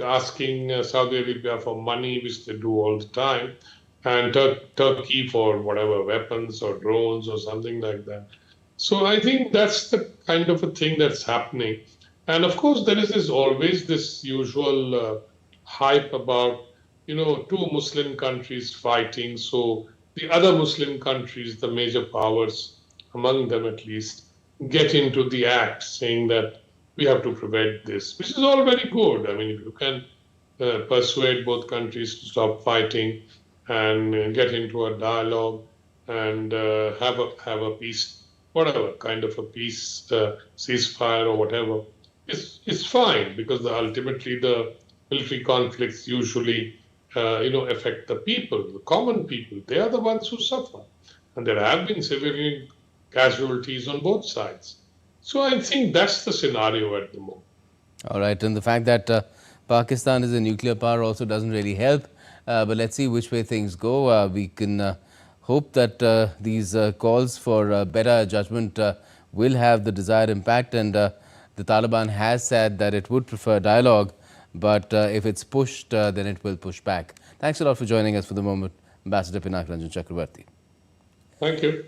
asking Saudi Arabia for money, which they do all the time, and Turkey for whatever weapons or drones or something like that. So I think that's the kind of a thing that's happening. And of course, there is always this usual hype about, two Muslim countries fighting. So the other Muslim countries, the major powers, among them at least, get into the act saying that we have to prevent this, which is all very good. I mean, if you can persuade both countries to stop fighting and get into a dialogue and have a peace, whatever kind of a peace ceasefire or whatever, it's fine, because ultimately the military conflicts usually affect the people, the common people. They are the ones who suffer, and there have been casualties on both sides. So I think that's the scenario at the moment. All right, and the fact that Pakistan is a nuclear power also doesn't really help. But let's see which way things go. We can hope that these calls for better judgment will have the desired impact. And the Taliban has said that it would prefer dialogue, but if it's pushed, then it will push back. Thanks a lot for joining us for the moment, Ambassador Pinak Ranjan Chakrabarti. Thank you.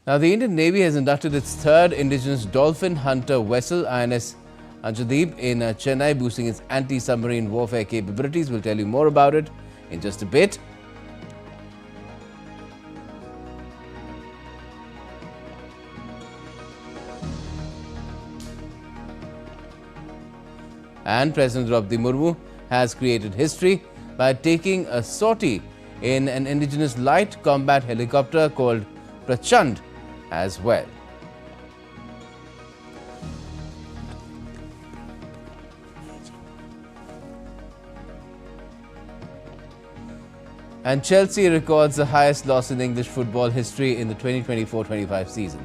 Now, the Indian Navy has inducted its third indigenous dolphin hunter vessel, INS Anjadeep, in Chennai, boosting its anti-submarine warfare capabilities. We'll tell you more about it in just a bit. And President Draupadi Murmu has created history by taking a sortie in an indigenous light combat helicopter called Prachand as well. And Chelsea records the highest loss in English football history in the 2024-25 season.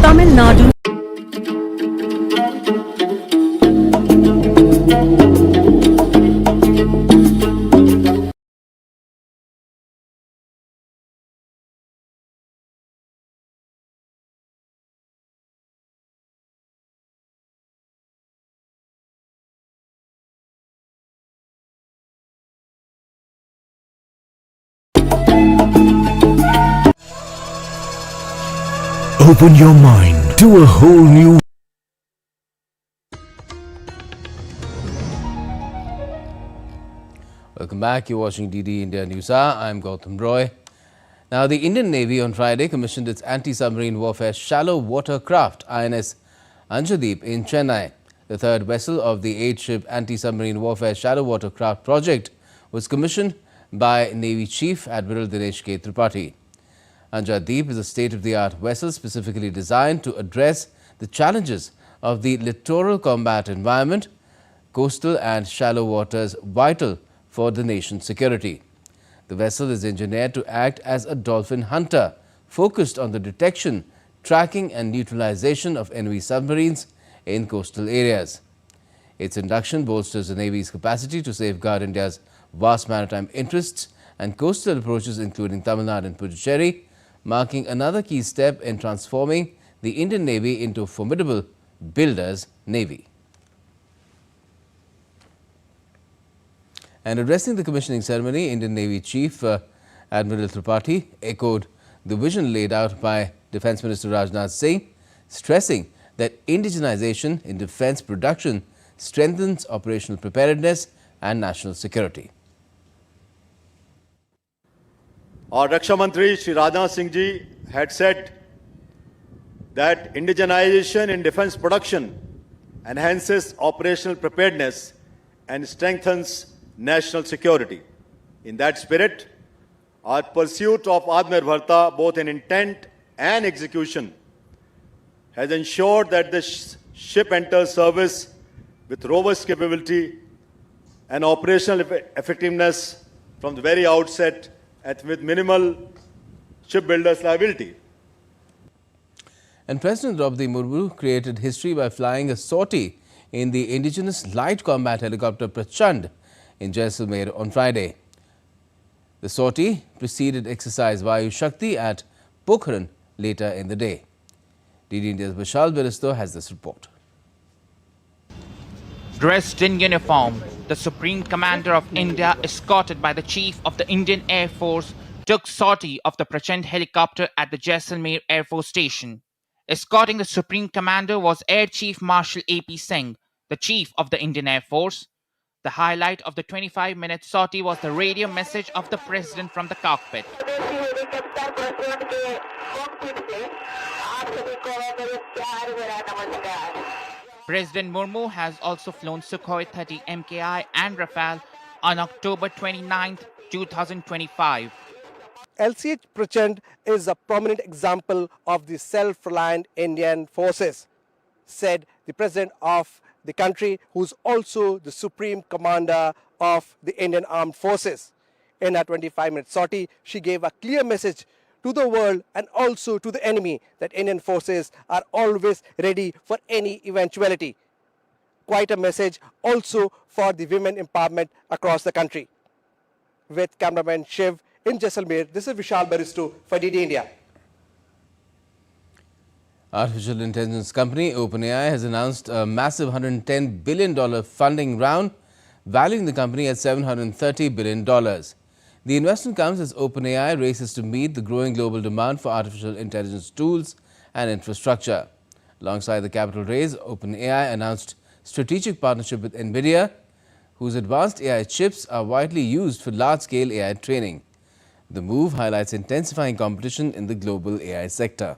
Tamil Nadu. Open your mind to a whole new. Welcome back. You're watching DD India News Hour. I'm Gautam Roy. Now, the Indian Navy on Friday commissioned its anti-submarine warfare shallow water craft INS Anjadeep in Chennai. The third vessel of the 8-ship anti-submarine warfare shallow water craft project was commissioned by Navy Chief Admiral Dinesh K. Tripathi. Anjadeep is a state-of-the-art vessel specifically designed to address the challenges of the littoral combat environment, coastal and shallow waters vital for the nation's security. The vessel is engineered to act as a dolphin hunter, focused on the detection, tracking and neutralization of enemy submarines in coastal areas. Its induction bolsters the Navy's capacity to safeguard India's vast maritime interests and coastal approaches, including Tamil Nadu and Puducherry, marking another key step in transforming the Indian Navy into a formidable builder's navy. And addressing the commissioning ceremony, Indian Navy Chief Admiral Tripathi echoed the vision laid out by Defence Minister Rajnath Singh, stressing that indigenization in defence production strengthens operational preparedness and national security. Our Raksha Mantri Shri Rajnath Singh ji had said that indigenization in defence production enhances operational preparedness and strengthens national security. In that spirit, our pursuit of Atmanirbharta, both in intent and execution, has ensured that the ship enters service with robust capability and operational effectiveness from the very outset, with minimal shipbuilders' liability. And President Draupadi Murmu created history by flying a sortie in the indigenous light combat helicopter Prachand in Jaisalmer on Friday. The sortie preceded exercise Vayu Shakti at Pokhran later in the day. DD India's Vishal Biristo has this report. Dressed in uniform, the Supreme Commander of India, escorted by the Chief of the Indian Air Force, took sortie of the Prachand helicopter at the Jaisalmer Air Force Station. Escorting the Supreme Commander was Air Chief Marshal A.P. Singh, the Chief of the Indian Air Force. The highlight of the 25-minute sortie was the radio message of the President from the cockpit. President Murmu has also flown Sukhoi 30 MKI and Rafale on October 29, 2025. LCH Prachand is a prominent example of the self-reliant Indian forces, said the president of the country, who's also the supreme commander of the Indian Armed Forces. In her 25-minute sortie, she gave a clear message to the world and also to the enemy that Indian forces are always ready for any eventuality. Quite a message also for the women empowerment across the country. With cameraman Shiv in Jaisalmer, this is Vishal Baristo for DD India. Artificial intelligence company OpenAI has announced a massive $110 billion funding round, valuing the company at $730 billion. The investment comes as OpenAI races to meet the growing global demand for artificial intelligence tools and infrastructure. Alongside the capital raise, OpenAI announced strategic partnership with NVIDIA, whose advanced AI chips are widely used for large-scale AI training. The move highlights intensifying competition in the global AI sector.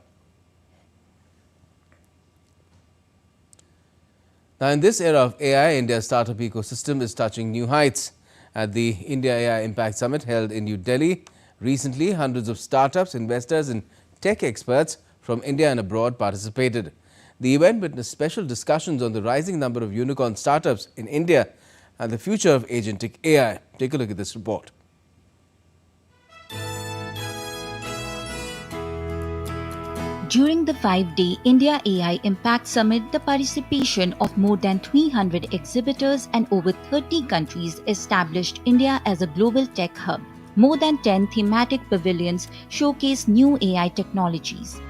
Now, in this era of AI, India's startup ecosystem is touching new heights. At the India AI Impact Summit held in New Delhi recently, hundreds of startups, investors and tech experts from India and abroad participated. The event witnessed special discussions on the rising number of unicorn startups in India and the future of agentic AI. Take a look at this report. During the 5-day India AI Impact Summit, the participation of more than 300 exhibitors and over 30 countries established India as a global tech hub. More than 10 thematic pavilions showcase new AI technologies.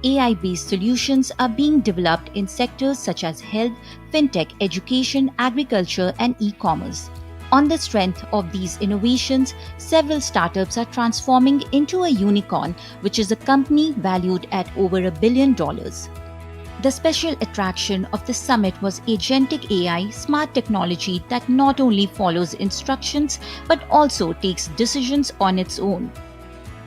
AI-based solutions are being developed in sectors such as health, fintech, education, agriculture, and e-commerce. On the strength of these innovations, several startups are transforming into a unicorn, which is a company valued at over $1 billion. The special attraction of the summit was agentic AI, smart technology that not only follows instructions but also takes decisions on its own.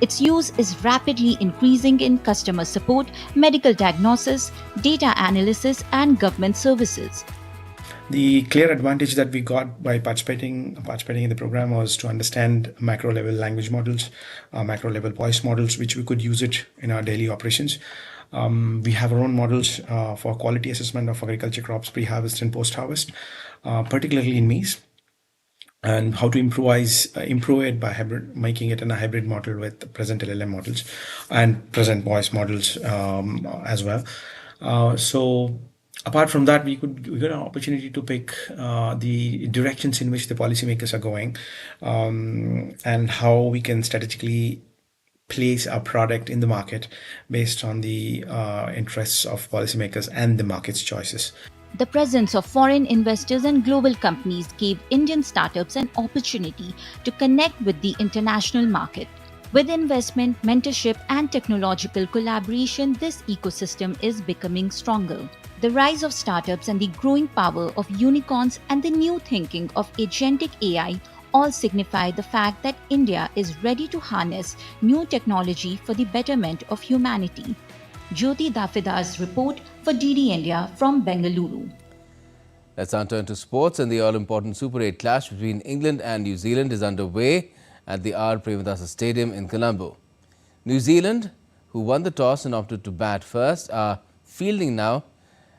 Its use is rapidly increasing in customer support, medical diagnosis, data analysis, and government services. The clear advantage that we got by participating in the program was to understand macro level language models, macro level voice models, which we could use it in our daily operations. We have our own models for quality assessment of agriculture crops pre-harvest and post-harvest, particularly in maize, and how to improve it by making it in a hybrid model with present LLM models and present voice models as well. So apart from that, we got an opportunity to pick the directions in which the policymakers are going, and how we can strategically place our product in the market based on the interests of policymakers and the market's choices. The presence of foreign investors and global companies gave Indian startups an opportunity to connect with the international market. With investment, mentorship, and technological collaboration, this ecosystem is becoming stronger. The rise of startups and the growing power of unicorns and the new thinking of agentic AI all signify the fact that India is ready to harness new technology for the betterment of humanity. Jyoti Dafidar's report for DD India from Bengaluru. Let's now turn to sports, and the all-important Super 8 clash between England and New Zealand is underway at the R. Premadasa Stadium in Colombo. New Zealand, who won the toss and opted to bat first, are fielding now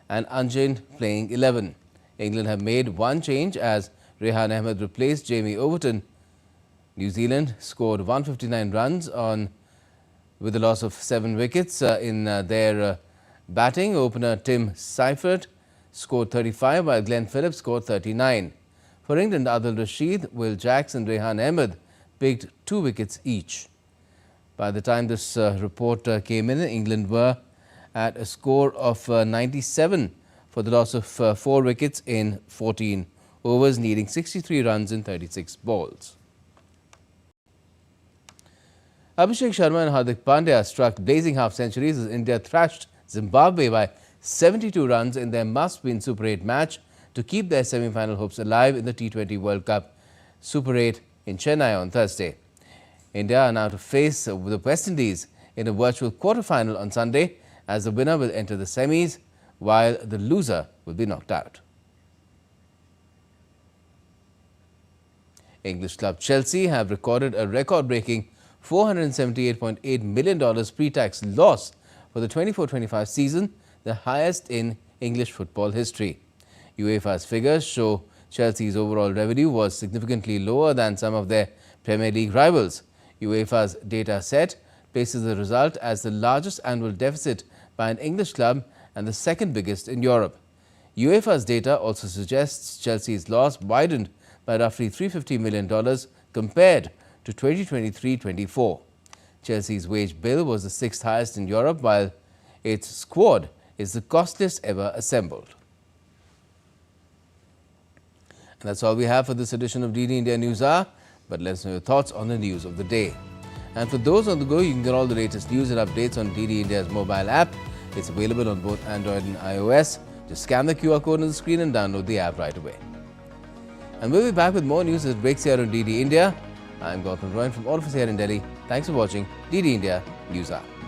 and unchanged playing 11. England have made one change as Rehan Ahmed replaced Jamie Overton. New Zealand scored 159 runs with a loss of 7 wickets in their batting. Opener Tim Seifert scored 35 while Glenn Phillips scored 39. For England, Adil Rashid, Will Jacks and Rehan Ahmed picked 2 wickets each. By the time this report came in, England were at a score of 97 for the loss of 4 wickets in 14 overs, needing 63 runs in 36 balls. Abhishek Sharma and Hardik Pandya struck blazing half-centuries as India thrashed Zimbabwe by 72 runs in their must-win Super 8 match to keep their semi-final hopes alive in the T20 World Cup Super 8 in Chennai on Thursday. India are now to face the West Indies in a virtual quarter-final on Sunday as the winner will enter the semis, while the loser will be knocked out. English club Chelsea have recorded a record-breaking $478.8 million pre-tax loss for the 24-25 season, the highest in English football history. UEFA's figures show Chelsea's overall revenue was significantly lower than some of their Premier League rivals. UEFA's data set places the result as the largest annual deficit by an English club and the second biggest in Europe. UEFA's data also suggests Chelsea's loss widened by roughly $350 million compared to 2023-24. Chelsea's wage bill was the sixth highest in Europe, while its squad is the costliest ever assembled. And that's all we have for this edition of DD India News Hour. But let us know your thoughts on the news of the day. And for those on the go, you can get all the latest news and updates on DD India's mobile app. It's available on both Android and iOS. Just scan the QR code on the screen and download the app right away. And we'll be back with more news as it breaks here on DD India. I'm Gautam Roy from all of us here in Delhi. Thanks for watching DD India News Hour.